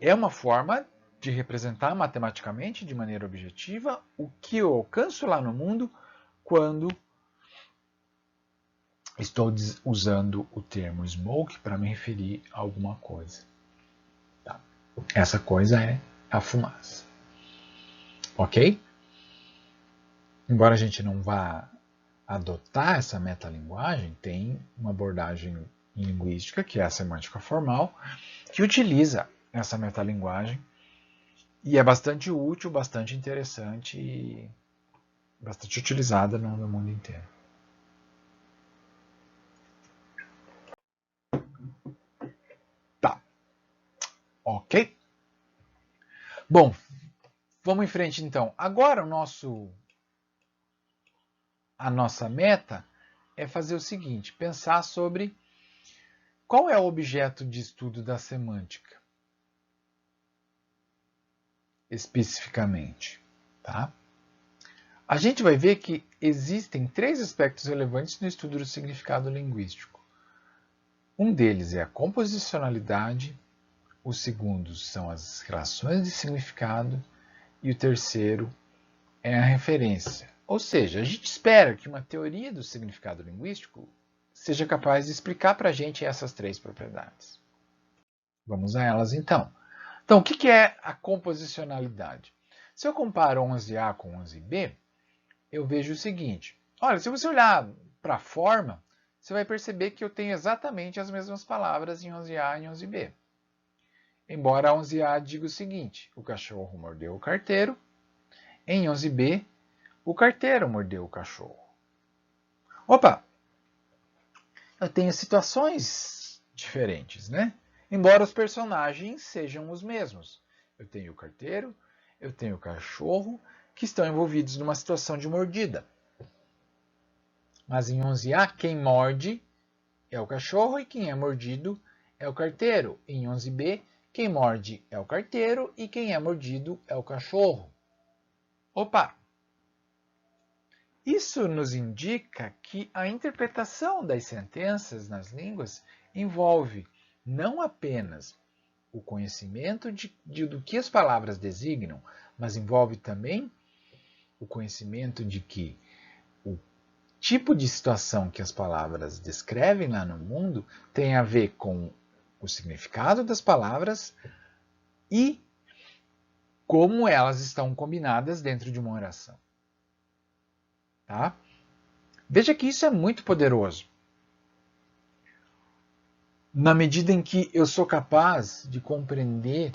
é uma forma de representar matematicamente, de maneira objetiva, o que eu alcanço lá no mundo quando estou usando o termo smoke para me referir a alguma coisa. Tá? Essa coisa é a fumaça. Ok? Embora a gente não vá adotar essa metalinguagem, tem uma abordagem em linguística, que é a semântica formal, que utiliza essa metalinguagem e é bastante útil, bastante interessante e bastante utilizada no mundo inteiro. Tá. Ok? Bom, vamos em frente então. Agora a nossa meta é fazer o seguinte, pensar sobre qual é o objeto de estudo da semântica, especificamente. Tá? A gente vai ver que existem 3 aspectos relevantes no estudo do significado linguístico. Um deles é a composicionalidade, o segundo são as relações de significado e o terceiro é a referência. Ou seja, a gente espera que uma teoria do significado linguístico seja capaz de explicar para a gente essas 3 propriedades. Vamos a elas então. Então, o que é a composicionalidade? Se eu comparo 11A com 11B, eu vejo o seguinte. Olha, se você olhar para a forma, você vai perceber que eu tenho exatamente as mesmas palavras em 11A e em 11B. Embora a 11A diga o seguinte, o cachorro mordeu o carteiro, em 11B, o carteiro mordeu o cachorro. Opa! Eu tenho situações diferentes, né? Embora os personagens sejam os mesmos. Eu tenho o carteiro, eu tenho o cachorro, que estão envolvidos numa situação de mordida. Mas em 11A, quem morde é o cachorro e quem é mordido é o carteiro. Em 11B, quem morde é o carteiro e quem é mordido é o cachorro. Opa! Isso nos indica que a interpretação das sentenças nas línguas envolve não apenas o conhecimento do que as palavras designam, mas envolve também o conhecimento de que o tipo de situação que as palavras descrevem lá no mundo tem a ver com o significado das palavras e como elas estão combinadas dentro de uma oração. Tá? Veja que isso é muito poderoso. Na medida em que eu sou capaz de compreender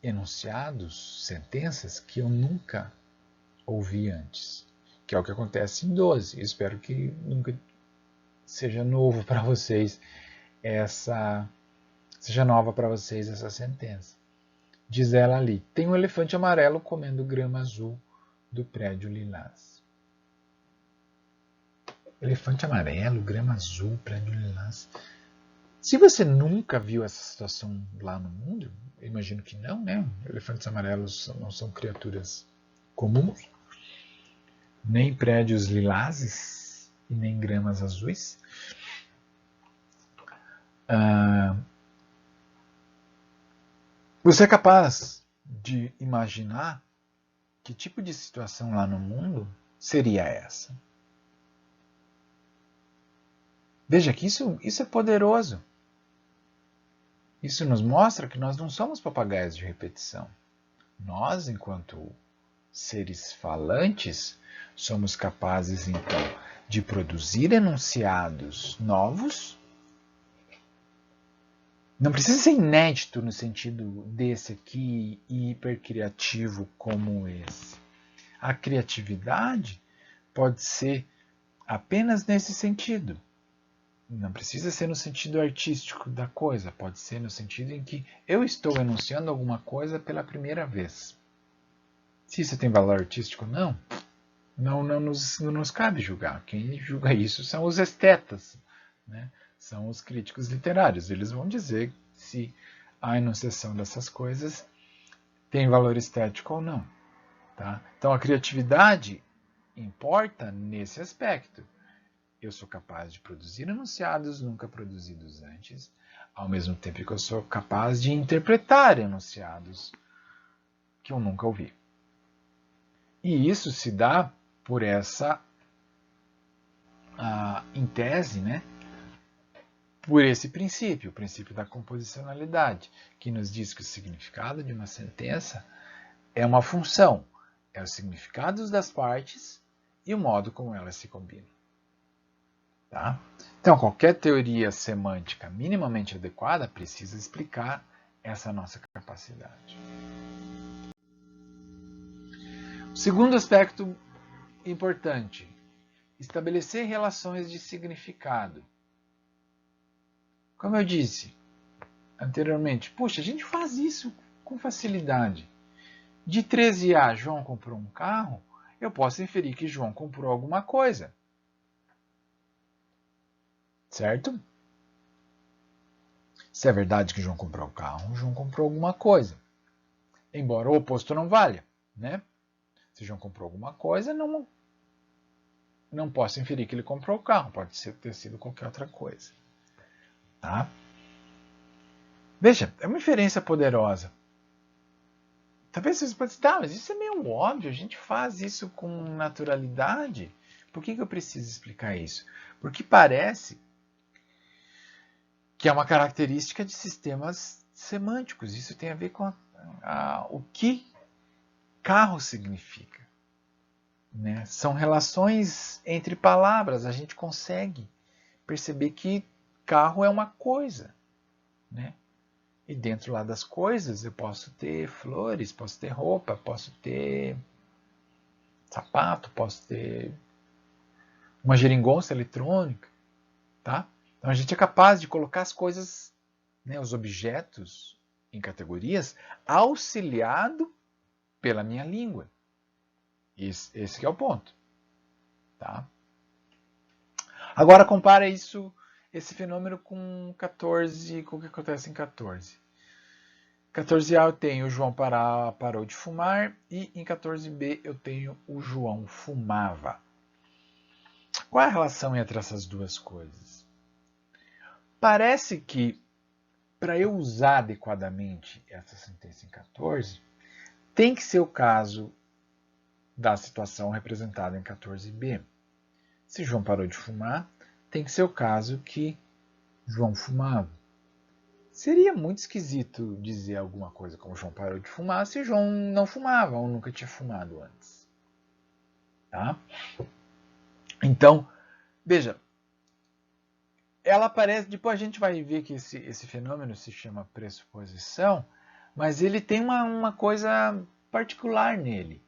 enunciados, sentenças que eu nunca ouvi antes, que é o que acontece em 12. Eu espero que nunca seja novo para vocês seja nova para vocês essa sentença. Diz ela ali: tem um elefante amarelo comendo grama azul do prédio lilás. Elefante amarelo, grama azul, prédio lilás. Se você nunca viu essa situação lá no mundo, eu imagino que não, né? Elefantes amarelos não são criaturas comuns. nem prédios lilazes e nem gramas azuis. Você é capaz de imaginar que tipo de situação lá no mundo seria essa? Veja que isso é poderoso. Isso nos mostra que nós não somos papagaios de repetição. Nós, enquanto seres falantes, somos capazes, então, de produzir enunciados novos. Não precisa ser inédito no sentido desse aqui e hipercriativo como esse. A criatividade pode ser apenas nesse sentido. Não precisa ser no sentido artístico da coisa, pode ser no sentido em que eu estou enunciando alguma coisa pela primeira vez. Se isso tem valor artístico ou não, não nos cabe julgar. Quem julga isso são os estetas, né? São os críticos literários. Eles vão dizer se a enunciação dessas coisas tem valor estético ou não. Tá? Então a criatividade importa nesse aspecto. Eu sou capaz de produzir enunciados nunca produzidos antes, ao mesmo tempo que eu sou capaz de interpretar enunciados que eu nunca ouvi. E isso se dá por essa, em tese, né, por esse princípio, o princípio da composicionalidade, que nos diz que o significado de uma sentença é uma função, é os significados das partes e o modo como elas se combinam. Tá? Então, qualquer teoria semântica minimamente adequada precisa explicar essa nossa capacidade. O segundo aspecto importante, estabelecer relações de significado. Como eu disse anteriormente, puxa, a gente faz isso com facilidade. De 13A, João comprou um carro, eu posso inferir que João comprou alguma coisa. Certo? Se é verdade que João comprou um carro, João comprou alguma coisa. Embora o oposto não valha, né? Se João comprou alguma coisa, não posso inferir que ele comprou o carro. Pode ter sido qualquer outra coisa. Tá? Veja, é uma inferência poderosa. Talvez você pode dizer, mas isso é meio óbvio, a gente faz isso com naturalidade. Por que eu preciso explicar isso? Porque parece que é uma característica de sistemas semânticos. Isso tem a ver com o que carro significa. Né? São relações entre palavras. A gente consegue perceber que carro é uma coisa. Né? E dentro lá das coisas eu posso ter flores, posso ter roupa, posso ter sapato, posso ter uma geringonça eletrônica. Tá? Então a gente é capaz de colocar as coisas, né, os objetos em categorias, auxiliado pela minha língua. Esse que é o ponto. Tá? Agora compara esse fenômeno com 14, com o que acontece em 14. 14A eu tenho o João parou de fumar e em 14B eu tenho o João fumava. Qual é a relação entre essas duas coisas? Parece que para eu usar adequadamente essa sentença em 14, tem que ser o caso da situação representada em 14b. Se João parou de fumar, tem que ser o caso que João fumava. Seria muito esquisito dizer alguma coisa como João parou de fumar se João não fumava ou nunca tinha fumado antes. Tá? Então, veja, ela aparece, depois a gente vai ver que esse fenômeno se chama pressuposição, mas ele tem uma coisa particular nele.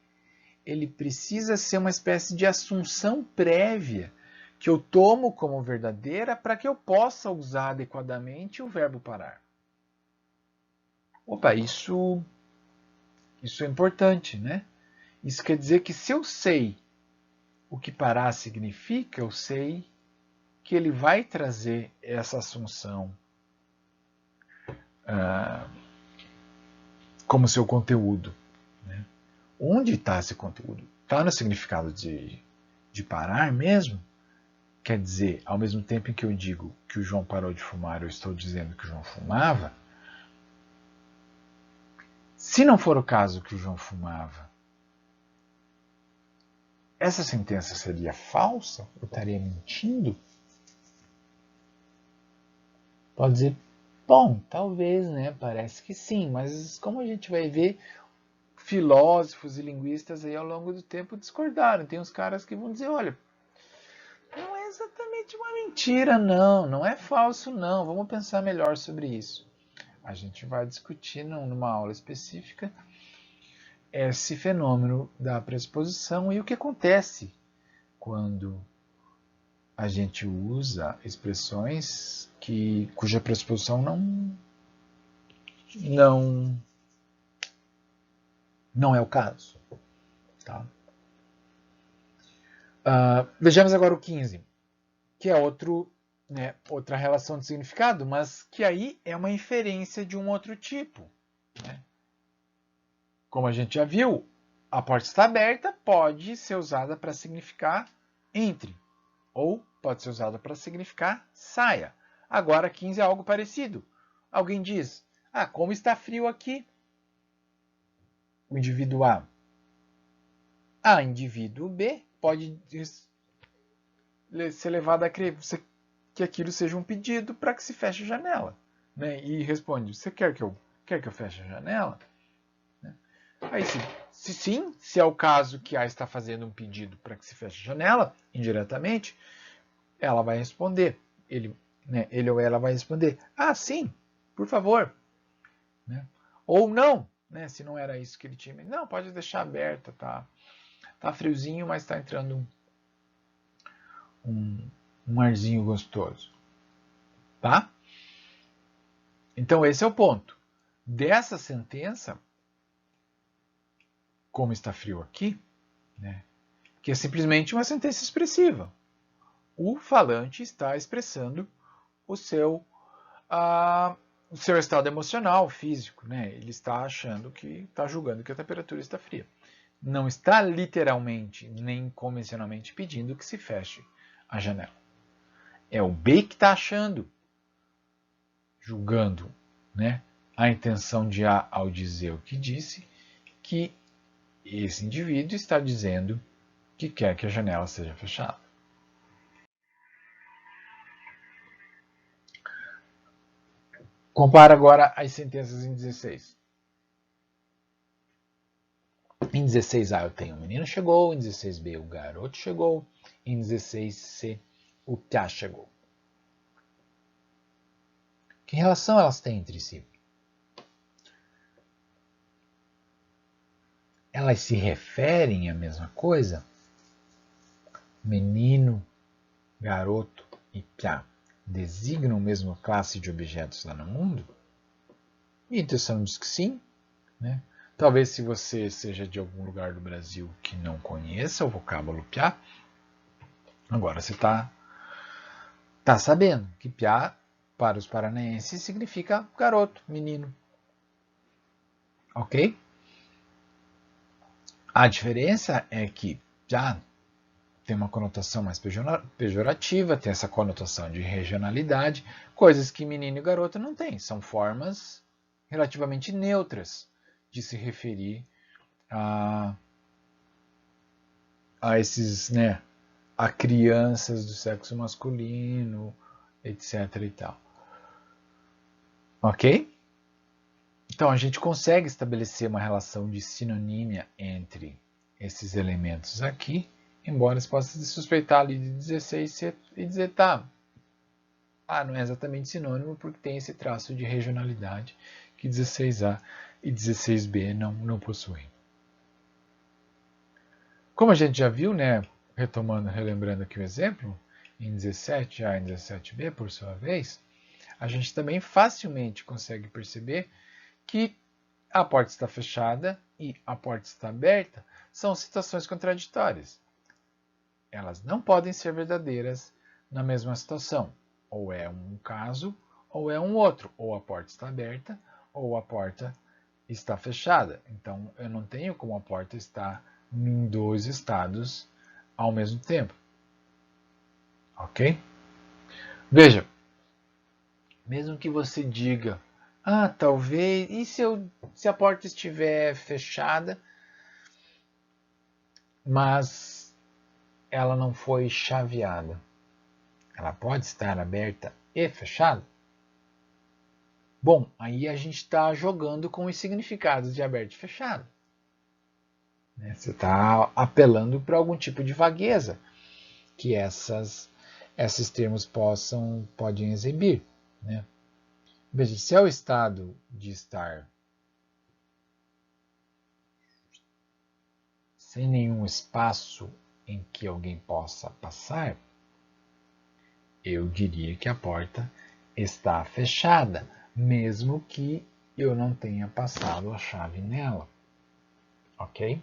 Ele precisa ser uma espécie de assunção prévia que eu tomo como verdadeira para que eu possa usar adequadamente o verbo parar. Opa, isso é importante, né? Isso quer dizer que se eu sei o que parar significa, eu sei que ele vai trazer essa assunção como seu conteúdo. Né? Onde está esse conteúdo? Está no significado de de parar mesmo? Quer dizer, ao mesmo tempo em que eu digo que o João parou de fumar, eu estou dizendo que o João fumava? Se não for o caso que o João fumava, essa sentença seria falsa? Eu estaria mentindo? Pode dizer, bom, talvez, né? Parece que sim, mas como a gente vai ver, filósofos e linguistas aí ao longo do tempo discordaram. Tem uns caras que vão dizer, olha, não é exatamente uma mentira, não, não é falso, não. Vamos pensar melhor sobre isso. A gente vai discutir numa aula específica esse fenômeno da pressuposição e o que acontece quando a gente usa expressões cuja pressuposição não é o caso. Tá? Vejamos agora o 15, que é outra relação de significado, mas que aí é uma inferência de um outro tipo. Né? Como a gente já viu, a porta está aberta pode ser usada para significar entre, ou pode ser usada para significar saia. Agora, 15 é algo parecido. Alguém diz, como está frio aqui? O indivíduo A. Indivíduo B pode ser levado a crer que aquilo seja um pedido para que se feche a janela. Né? E responde, você quer que eu feche a janela? Aí, se sim, se é o caso que A está fazendo um pedido para que se feche a janela, indiretamente, ela vai responder. Ele ou ela vai responder, sim, por favor. Né? Ou não, né? Se não era isso que ele tinha. Não, pode deixar aberta, tá friozinho, mas está entrando um arzinho gostoso. Tá? Então, esse é o ponto. Dessa sentença, como está frio aqui, né? Que é simplesmente uma sentença expressiva. O falante está expressando o seu estado emocional, físico. Né? Ele está julgando que a temperatura está fria. Não está literalmente, nem convencionalmente pedindo que se feche a janela. É o B que está achando, julgando, né, a intenção de A ao dizer o que disse, que esse indivíduo está dizendo que quer que a janela seja fechada. Compara agora as sentenças em 16. Em 16A eu tenho o menino chegou, em 16B o garoto chegou, em 16C o piá chegou. Que relação elas têm entre si? Elas se referem à mesma coisa? Menino, garoto e piá designam a mesma classe de objetos lá no mundo? Minha intuição diz que sim. Né? Talvez se você seja de algum lugar do Brasil que não conheça o vocábulo piá, agora você está sabendo que piá, para os paranaenses, significa garoto, menino. Ok? A diferença é que piá tem uma conotação mais pejorativa, tem essa conotação de regionalidade, coisas que menino e garoto não têm. São formas relativamente neutras de se referir a esses, né, a crianças do sexo masculino, etc. e tal. Ok? Então a gente consegue estabelecer uma relação de sinonímia entre esses elementos aqui, embora se possa suspeitar ali de 16 e dizer, não é exatamente sinônimo porque tem esse traço de regionalidade que 16A e 16B não possuem. Como a gente já viu, né, relembrando aqui o exemplo, em 17A e 17B, por sua vez, a gente também facilmente consegue perceber que a porta está fechada e a porta está aberta são situações contraditórias. Elas não podem ser verdadeiras na mesma situação. Ou é um caso, ou é um outro. Ou a porta está aberta, ou a porta está fechada. Então, eu não tenho como a porta estar em dois estados ao mesmo tempo. Ok? Veja, mesmo que você diga, talvez, e se a porta estiver fechada, mas ela não foi chaveada? Ela pode estar aberta e fechada? Bom, aí a gente está jogando com os significados de aberto e fechado. Você está apelando para algum tipo de vagueza que esses termos podem exibir. Né? Veja, se é o estado de estar sem nenhum espaço em que alguém possa passar, eu diria que a porta está fechada, mesmo que eu não tenha passado a chave nela. Ok?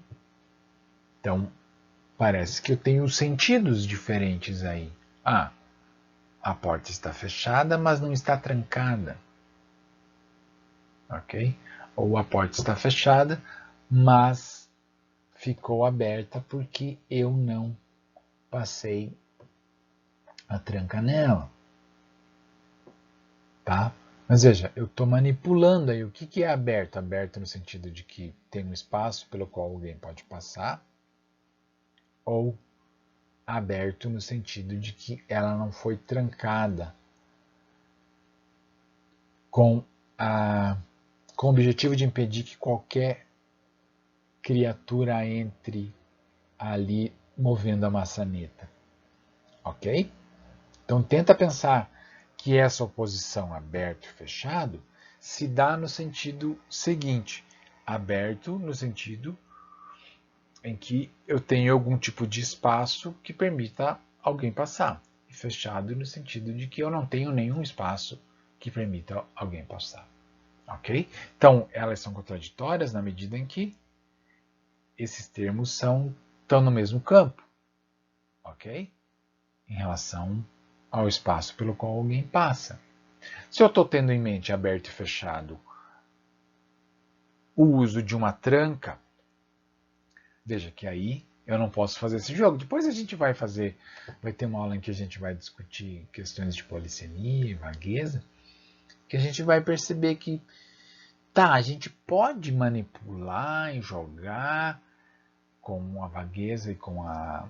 Então, parece que eu tenho sentidos diferentes aí. A porta está fechada, mas não está trancada. Ok? Ou a porta está fechada, mas ficou aberta porque eu não passei a tranca nela. Tá? Mas veja, eu estou manipulando aí o que é aberto. Aberto no sentido de que tem um espaço pelo qual alguém pode passar, ou aberto no sentido de que ela não foi trancada com o objetivo de impedir que qualquer criatura entre ali movendo a maçaneta. Ok? Então tenta pensar que essa oposição aberto e fechado se dá no sentido seguinte: aberto no sentido em que eu tenho algum tipo de espaço que permita alguém passar, e fechado no sentido de que eu não tenho nenhum espaço que permita alguém passar. Ok? Então, elas são contraditórias na medida em que esses termos estão no mesmo campo. Ok? Em relação ao espaço pelo qual alguém passa. Se eu estou tendo em mente aberto e fechado o uso de uma tranca, veja que aí eu não posso fazer esse jogo. Depois a gente vai ter uma aula em que a gente vai discutir questões de polissemia e vagueza, que a gente vai perceber que a gente pode manipular e jogar com a vagueza e com a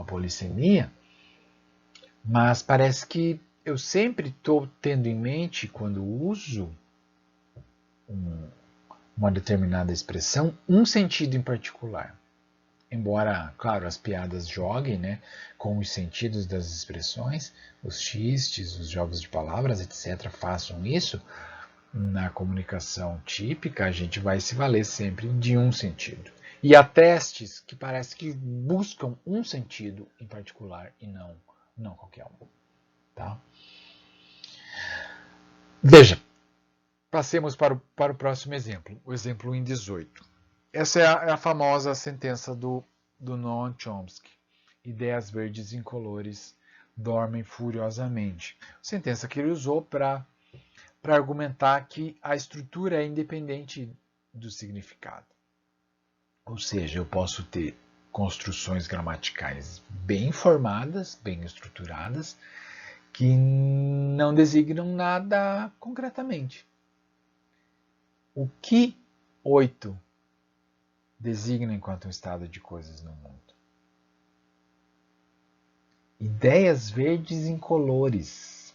polissemia, mas parece que eu sempre estou tendo em mente, quando uso uma determinada expressão, um sentido em particular. Embora, claro, as piadas joguem, né, com os sentidos das expressões, os xistes, os jogos de palavras, etc., façam isso, na comunicação típica a gente vai se valer sempre de um sentido. E há testes que parece que buscam um sentido em particular e não qualquer um. Tá? Veja, passemos para o próximo exemplo, o exemplo em 18. Essa é a famosa sentença do Noam Chomsky. Ideias verdes incolores dormem furiosamente. Sentença que ele usou para argumentar que a estrutura é independente do significado. Ou seja, eu posso ter construções gramaticais bem formadas, bem estruturadas, que não designam nada concretamente. O que 8 designa enquanto um estado de coisas no mundo? Ideias verdes incolores.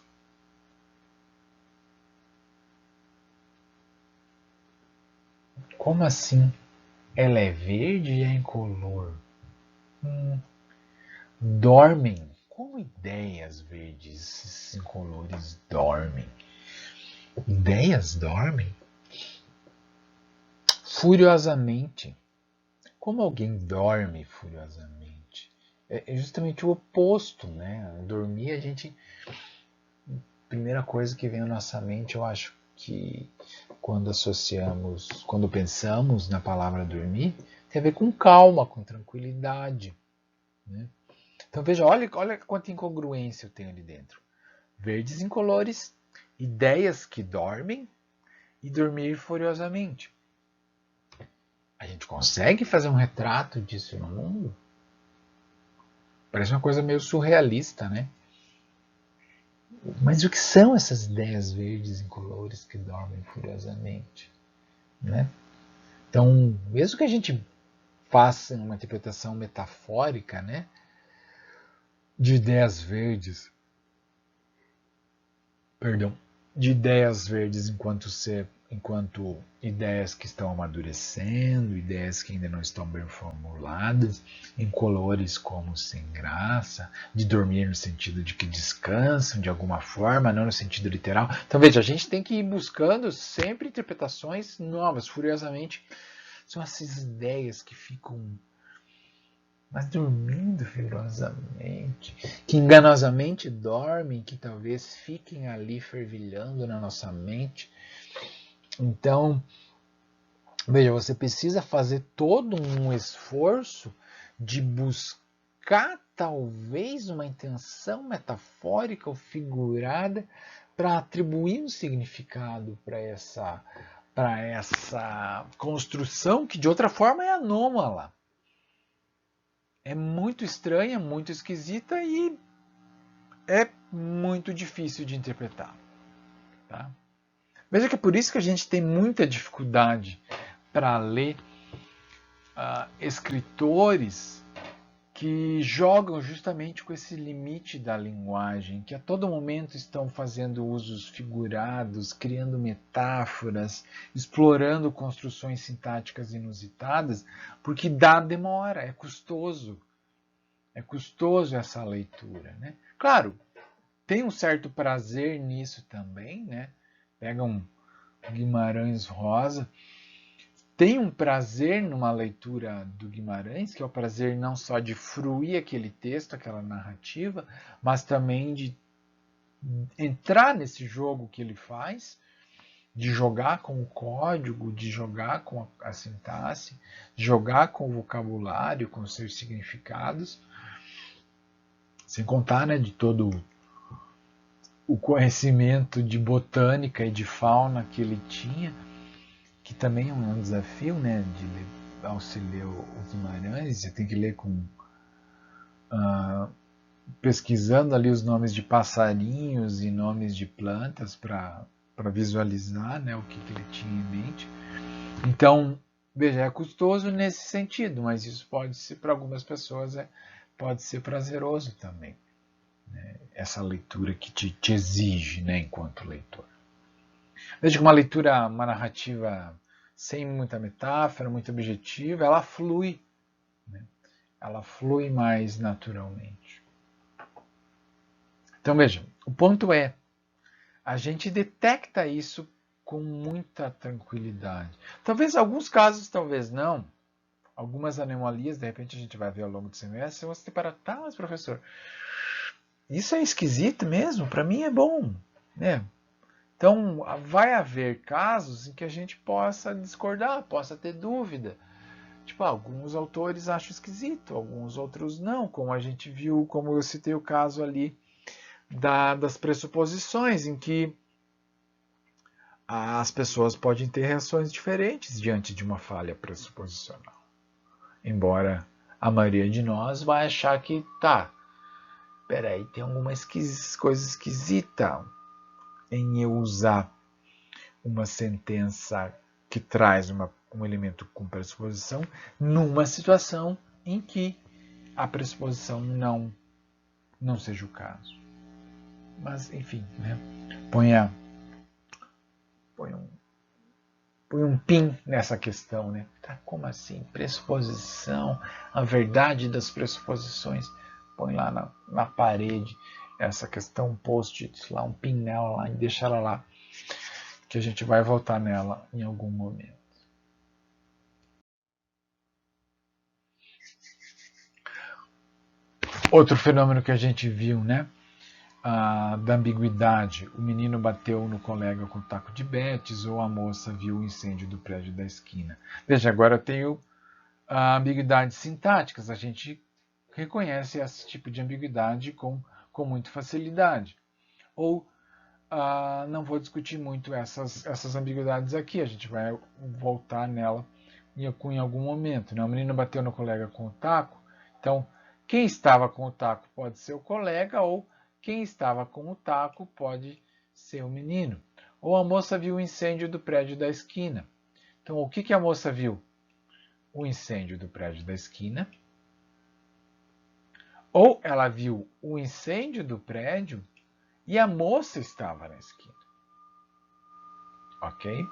Como assim? Ela é verde e é incolor. Dormem. Como ideias verdes incolores dormem? Ideias dormem? Furiosamente. Como alguém dorme furiosamente? É justamente o oposto, né? Dormir, a gente... Primeira coisa que vem à nossa mente, eu acho que quando pensamos na palavra dormir, tem a ver com calma, com tranquilidade. Né? Então veja, olha quanta incongruência eu tenho ali dentro. Verdes incolores, ideias que dormem e dormir furiosamente. A gente consegue fazer um retrato disso no mundo? Parece uma coisa meio surrealista, né? Mas o que são essas ideias verdes incolores que dormem furiosamente, né? Então, mesmo que a gente faça uma interpretação metafórica, né, de ideias verdes, perdão, de ideias verdes enquanto ideias que estão amadurecendo, ideias que ainda não estão bem formuladas, incolores como sem graça, de dormir no sentido de que descansam de alguma forma, não no sentido literal. Então veja, a gente tem que ir buscando sempre interpretações novas, furiosamente. São essas ideias que ficam mas dormindo furiosamente, que enganosamente dormem, que talvez fiquem ali fervilhando na nossa mente. Então, veja, você precisa fazer todo um esforço de buscar talvez uma intenção metafórica ou figurada para atribuir um significado para essa construção que de outra forma é anômala. É muito estranha, muito esquisita e é muito difícil de interpretar. Tá? Veja que é por isso que a gente tem muita dificuldade para ler escritores que jogam justamente com esse limite da linguagem, que a todo momento estão fazendo usos figurados, criando metáforas, explorando construções sintáticas inusitadas, porque dá demora, é custoso. É custoso essa leitura, né? Claro, tem um certo prazer nisso também, né? Pega um Guimarães Rosa, tem um prazer numa leitura do Guimarães, que é o prazer não só de fruir aquele texto, aquela narrativa, mas também de entrar nesse jogo que ele faz, de jogar com o código, de jogar com a sintaxe, de jogar com o vocabulário, com os seus significados, sem contar, né, de todo o conhecimento de botânica e de fauna que ele tinha, que também é um desafio, né, de ler, ao se ler o Guimarães, você tem que ler com pesquisando ali os nomes de passarinhos e nomes de plantas para visualizar, né, o que ele tinha em mente. Então, veja, é custoso nesse sentido, mas isso pode ser, para algumas pessoas, pode ser prazeroso também. Né, essa leitura que te exige, né, enquanto leitor. Veja que uma leitura, uma narrativa sem muita metáfora, muito objetiva, ela flui. Né? Ela flui mais naturalmente. Então veja, o ponto é, a gente detecta isso com muita tranquilidade. Talvez alguns casos, talvez não. Algumas anomalias, de repente a gente vai ver ao longo do semestre, você para, tá, mas professor, isso é esquisito mesmo? Para mim é bom. Né? Então, vai haver casos em que a gente possa discordar, possa ter dúvida. Tipo, alguns autores acham esquisito, alguns outros não, como a gente viu, como eu citei o caso ali das pressuposições, em que as pessoas podem ter reações diferentes diante de uma falha pressuposicional. Embora a maioria de nós vai achar que, tá, peraí, tem alguma coisa esquisita em eu usar uma sentença que traz um elemento com pressuposição numa situação em que a pressuposição não seja o caso. Mas, enfim, né? Põe um pin nessa questão, né? Tá, como assim? Pressuposição, a verdade das pressuposições. Põe lá na parede essa questão, um post-it lá, um pin nela lá e deixa ela lá, que a gente vai voltar nela em algum momento. Outro fenômeno que a gente viu, né? Da ambiguidade. O menino bateu no colega com taco de betes ou a moça viu o incêndio do prédio da esquina. Veja, agora tem a ambiguidade sintáticas. A gente reconhece esse tipo de ambiguidade com muita facilidade. Ou não vou discutir muito essas ambiguidades aqui, a gente vai voltar nela em algum momento. Né? O menino bateu no colega com o taco, então Quem estava com o taco pode ser o colega, ou quem estava com o taco pode ser o menino. Ou a moça viu o incêndio do prédio da esquina. Então, o que a moça viu? O incêndio do prédio da esquina. Ou ela viu o incêndio do prédio e a moça estava na esquina. Ok?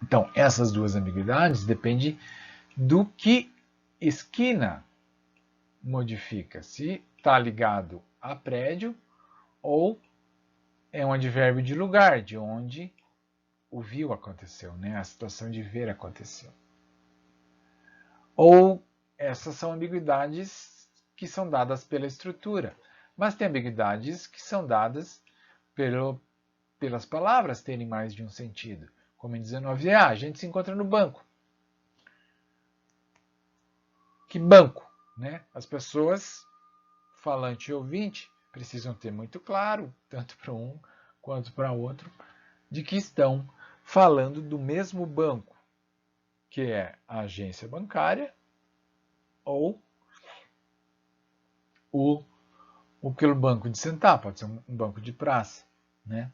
Então, essas duas ambiguidades dependem do que esquina modifica. Se está ligado a prédio ou é um advérbio de lugar, de onde o viu aconteceu, né? A situação de ver aconteceu. Ou essas são ambiguidades que são dadas pela estrutura, mas tem ambiguidades que são dadas pelas palavras terem mais de um sentido. Como em 19a, a gente se encontra no banco. Que banco? Né? As pessoas, falante e ouvinte, precisam ter muito claro, tanto para um quanto para outro, de que estão falando do mesmo banco, que é a agência bancária ou aquele banco de sentar, pode ser um banco de praça. Né?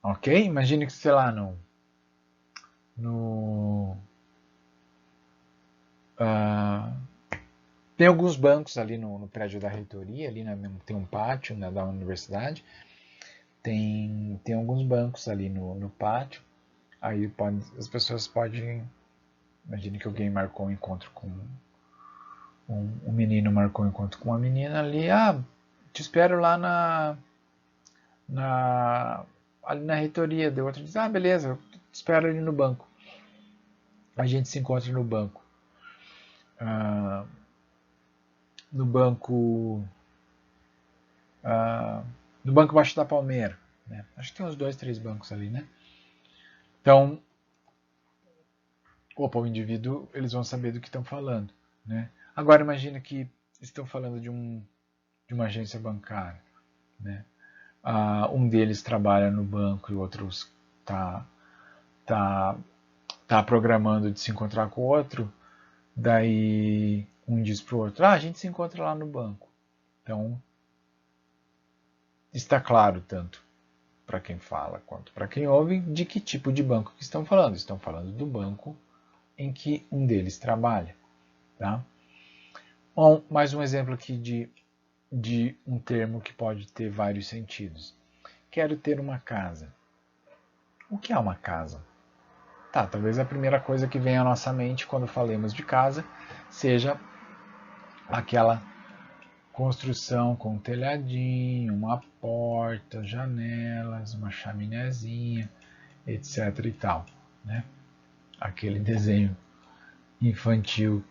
Ok? Imagine que, sei lá, tem alguns bancos ali no prédio da reitoria, ali tem um pátio, né, da universidade, tem alguns bancos ali no pátio, aí as pessoas podem, imagine que alguém marcou um encontro com um menino marcou um encontro com uma menina ali, te espero lá ali na reitoria, deu outro diz, beleza, eu te espero ali no banco. A gente se encontra no banco. No banco no Banco Baixo da Palmeira. Né? Acho que tem uns 2, 3 bancos ali, né? Então, o indivíduo, eles vão saber do que estão falando. Né? Agora, imagina que estão falando de uma agência bancária. Né? Um deles trabalha no banco e o outro tá programando de se encontrar com o outro. Daí, um diz para o outro, a gente se encontra lá no banco. Então, está claro tanto para quem fala quanto para quem ouve de que tipo de banco que estão falando. Estão falando do banco em que um deles trabalha. Tá? Bom, mais um exemplo aqui de um termo que pode ter vários sentidos. Quero ter uma casa. O que é uma casa? Talvez a primeira coisa que venha à nossa mente quando falemos de casa seja aquela construção com um telhadinho, uma porta, janelas, uma chaminézinha, etc. e tal. Né? Aquele desenho infantil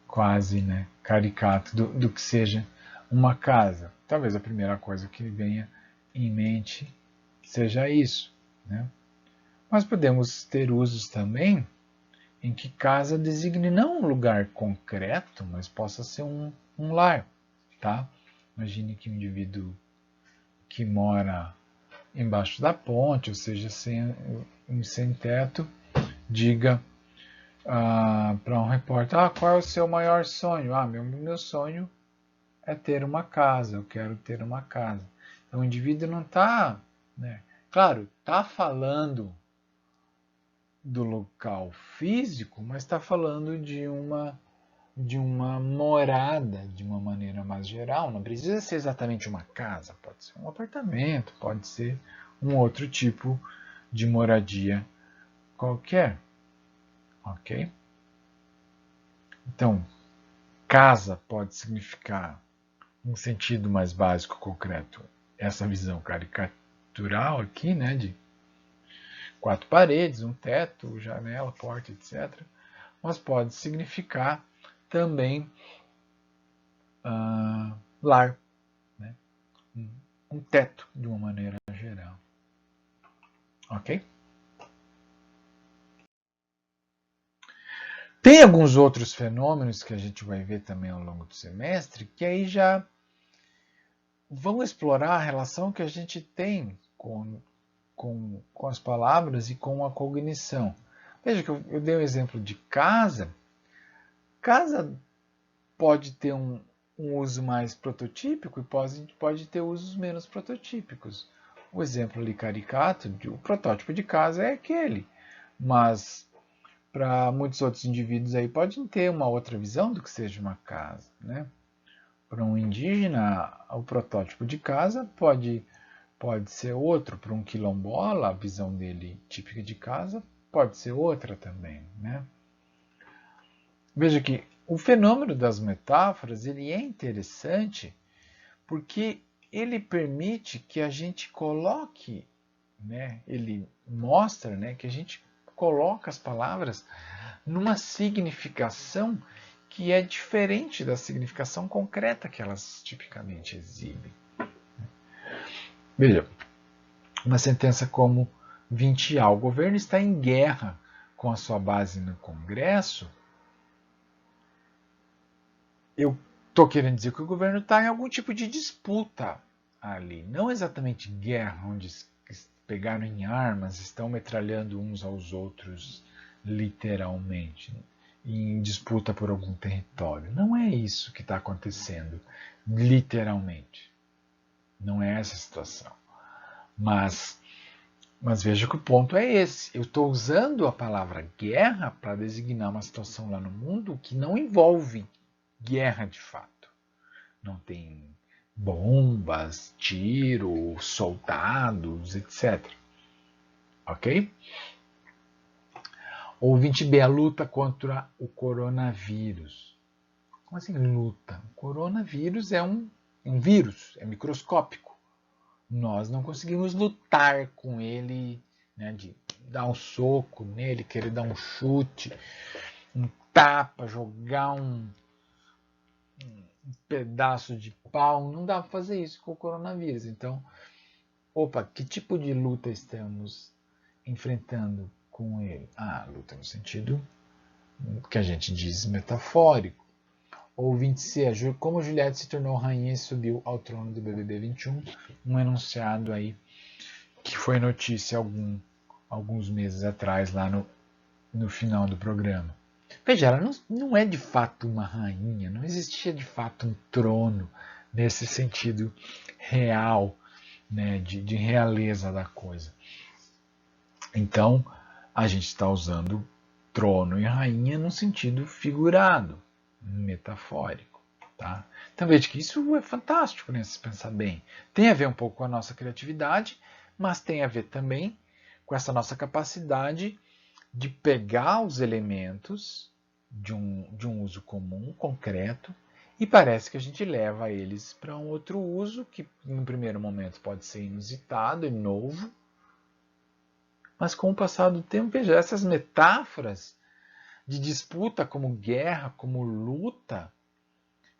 quase, né, caricato do que seja uma casa. Talvez a primeira coisa que venha em mente seja isso. Né? Mas podemos ter usos também em que casa designe não um lugar concreto, mas possa ser um lar. Tá? Imagine que um indivíduo que mora embaixo da ponte, ou seja, sem teto, diga para um repórter, qual é o seu maior sonho? Meu sonho é ter uma casa, eu quero ter uma casa. Então o indivíduo não está, né, claro, está falando do local físico, mas está falando de uma morada de uma maneira mais geral. Não precisa ser exatamente uma casa, pode ser um apartamento, pode ser um outro tipo de moradia qualquer. Ok? Então, casa pode significar, um sentido mais básico, concreto, essa visão caricatural aqui, né, de 4 paredes, um teto, janela, porta, etc. Mas pode significar também lar, né? Um teto de uma maneira geral. Ok? Tem alguns outros fenômenos que a gente vai ver também ao longo do semestre, que aí já vão explorar a relação que a gente tem com as palavras e com a cognição. Veja que eu dei um exemplo de casa. Casa pode ter um uso mais prototípico e pode ter usos menos prototípicos. O exemplo ali caricato, o protótipo de casa é aquele, mas para muitos outros indivíduos aí podem ter uma outra visão do que seja uma casa, né? Para um indígena, o protótipo de casa pode ser outro. Para um quilombola, a visão dele típica de casa pode ser outra também, né? Veja que o fenômeno das metáforas ele é interessante porque ele permite que a gente coloque, né, ele mostra, né, que a gente coloca as palavras numa significação que é diferente da significação concreta que elas tipicamente exibem. Veja, uma sentença como Vintial, o governo está em guerra com a sua base no Congresso. Eu estou querendo dizer que o governo está em algum tipo de disputa ali, não exatamente guerra, onde pegaram em armas, estão metralhando uns aos outros, literalmente, em disputa por algum território. Não é isso que está acontecendo, literalmente. Não é essa a situação. Mas veja que o ponto é esse. Eu estou usando a palavra guerra para designar uma situação lá no mundo que não envolve guerra de fato. Não tem bombas, tiro, soldados, etc. Ok? Ouvinte B, a luta contra o coronavírus. Como assim luta? O coronavírus é um vírus, é microscópico. Nós não conseguimos lutar com ele, né, de dar um soco nele, querer dar um chute, um tapa, jogar um pedaço de pau. Não dá para fazer isso com o coronavírus. Então, opa, que tipo de luta estamos enfrentando com ele? Ah, luta no sentido que a gente diz metafórico. Ou 20C, como Juliette se tornou rainha e subiu ao trono do BBB 21, um enunciado aí que foi notícia alguns meses atrás, lá no final do programa. Veja, ela não é de fato uma rainha, não existia de fato um trono nesse sentido real, né, de realeza da coisa. Então, a gente está usando trono e rainha no sentido figurado, metafórico. Tá? Então veja que isso é fantástico, né, se pensar bem. Tem a ver um pouco com a nossa criatividade, mas tem a ver também com essa nossa capacidade de pegar os elementos de um uso comum, concreto, e parece que a gente leva eles para um outro uso que, no primeiro momento, pode ser inusitado e novo, mas com o passar do tempo, veja, essas metáforas de disputa como guerra, como luta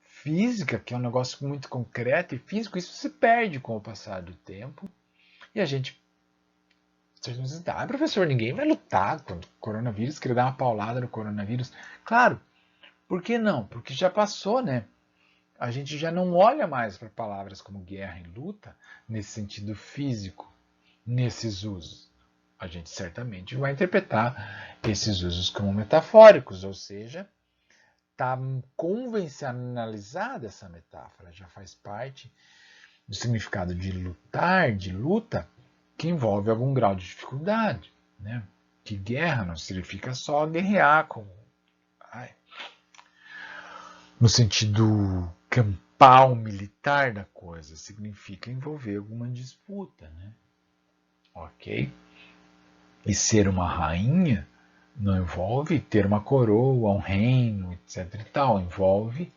física, que é um negócio muito concreto e físico, isso se perde com o passar do tempo. E a gente professor, ninguém vai lutar contra o coronavírus, querer dar uma paulada no coronavírus. Claro, por que não? Porque já passou, né? A gente já não olha mais para palavras como guerra e luta nesse sentido físico, nesses usos. A gente certamente vai interpretar esses usos como metafóricos, ou seja, está convencionalizada essa metáfora, já faz parte do significado de lutar, de luta, que envolve algum grau de dificuldade. Né? Que guerra não significa só guerrear, no sentido campal, militar da coisa, significa envolver alguma disputa. Né? Ok? E ser uma rainha não envolve ter uma coroa, um reino, etc. e tal. Envolve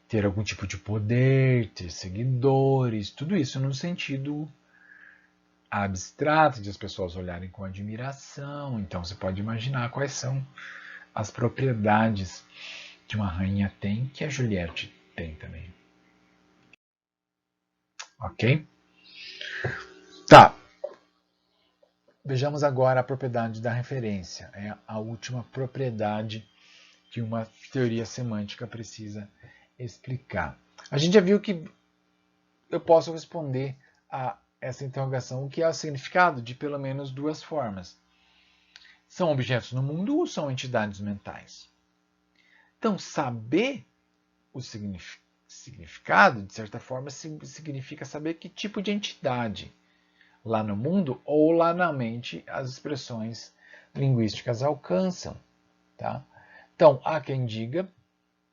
ter algum tipo de poder, ter seguidores, tudo isso no sentido abstrato, de as pessoas olharem com admiração. Então você pode imaginar quais são as propriedades que uma rainha tem, que a Juliette tem também. Ok? Tá. Vejamos agora a propriedade da referência. É a última propriedade que uma teoria semântica precisa explicar. A gente já viu que eu posso responder a essa interrogação, o que é o significado, de pelo menos duas formas. São objetos no mundo ou são entidades mentais? Então, saber o significado, de certa forma, significa saber que tipo de entidade lá no mundo ou lá na mente as expressões linguísticas alcançam. Tá? Então, há quem diga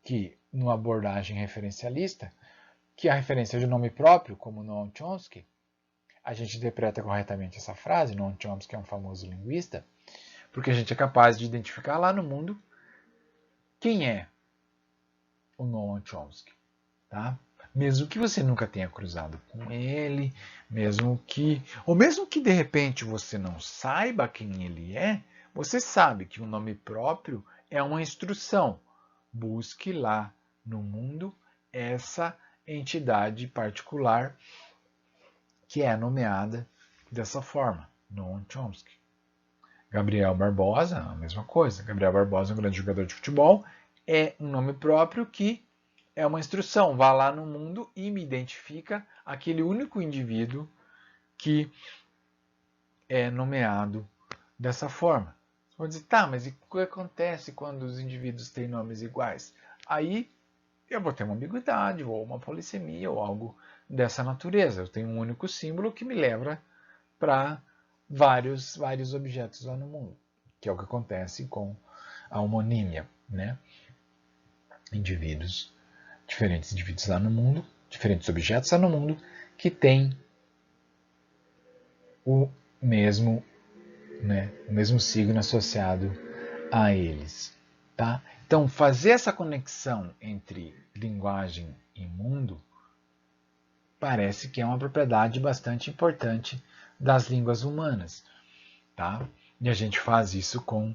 que, numa abordagem referencialista, que a referência de nome próprio, como Noam Chomsky, a gente interpreta corretamente essa frase, Noam Chomsky é um famoso linguista, porque a gente é capaz de identificar lá no mundo quem é o Noam Chomsky. Tá? Mesmo que você nunca tenha cruzado com ele, ou mesmo que de repente você não saiba quem ele é, você sabe que o nome próprio é uma instrução. Busque lá no mundo essa entidade particular que é nomeada dessa forma, Noam Chomsky. Gabriel Barbosa, a mesma coisa. Gabriel Barbosa é um grande jogador de futebol, é um nome próprio que é uma instrução. Vá lá no mundo e me identifica aquele único indivíduo que é nomeado dessa forma. Você pode dizer, tá, mas e o que acontece quando os indivíduos têm nomes iguais? Aí eu vou ter uma ambiguidade, ou uma polissemia, ou algo dessa natureza. Eu tenho um único símbolo que me leva para vários objetos lá no mundo, que é o que acontece com a homonímia, né? Diferentes indivíduos lá no mundo, diferentes objetos lá no mundo, que têm o mesmo signo associado a eles. Tá? Então, fazer essa conexão entre linguagem e mundo parece que é uma propriedade bastante importante das línguas humanas. Tá? E a gente faz isso com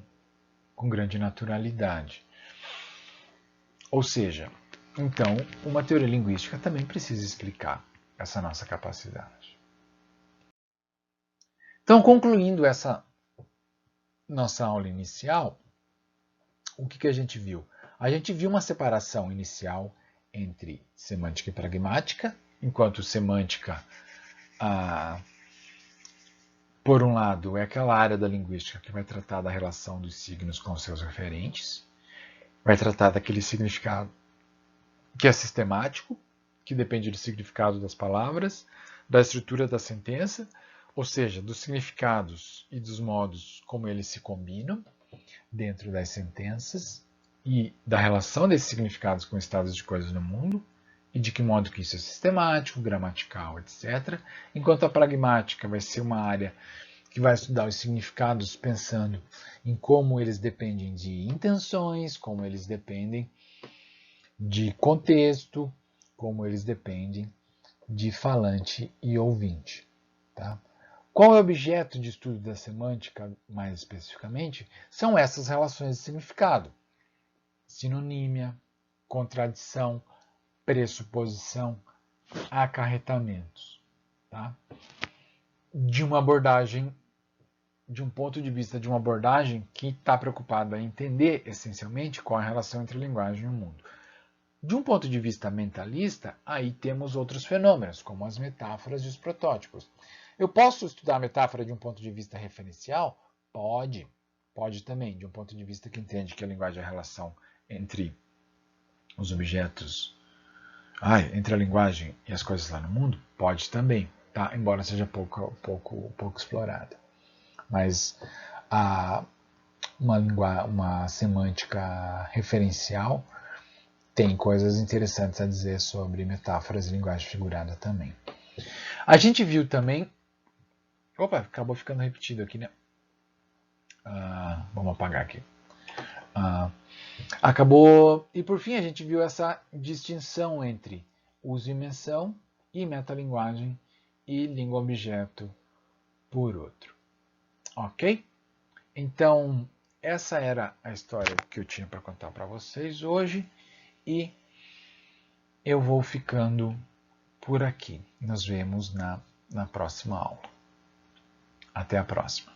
grande naturalidade. Ou seja, então, uma teoria linguística também precisa explicar essa nossa capacidade. Então, concluindo essa nossa aula inicial, o que a gente viu? A gente viu uma separação inicial entre semântica e pragmática, enquanto semântica, por um lado, é aquela área da linguística que vai tratar da relação dos signos com seus referentes, vai tratar daquele significado que é sistemático, que depende do significado das palavras, da estrutura da sentença, ou seja, dos significados e dos modos como eles se combinam dentro das sentenças e da relação desses significados com estados de coisas no mundo e de que modo que isso é sistemático, gramatical, etc. Enquanto a pragmática vai ser uma área que vai estudar os significados pensando em como eles dependem de intenções, como eles dependem de contexto, como eles dependem de falante e ouvinte. Tá? Qual é o objeto de estudo da semântica, mais especificamente? São essas relações de significado. Sinonímia, contradição, pressuposição, acarretamentos. Tá? De um ponto de vista de uma abordagem que está preocupada em entender, essencialmente, qual é a relação entre a linguagem e o mundo. De um ponto de vista mentalista, aí temos outros fenômenos, como as metáforas e os protótipos. Eu posso estudar a metáfora de um ponto de vista referencial? Pode. Pode também, de um ponto de vista que entende que a linguagem é a relação entre os objetos, entre a linguagem e as coisas lá no mundo? Pode também, tá? Embora seja pouco explorada. Mas uma semântica referencial tem coisas interessantes a dizer sobre metáforas e linguagem figurada também. A gente viu também... Opa, acabou ficando repetido aqui, né? Vamos apagar aqui. Acabou... E por fim a gente viu essa distinção entre uso e menção e metalinguagem e língua-objeto por outro. Ok? Então, essa era a história que eu tinha para contar para vocês hoje. E eu vou ficando por aqui. Nos vemos na próxima aula. Até a próxima.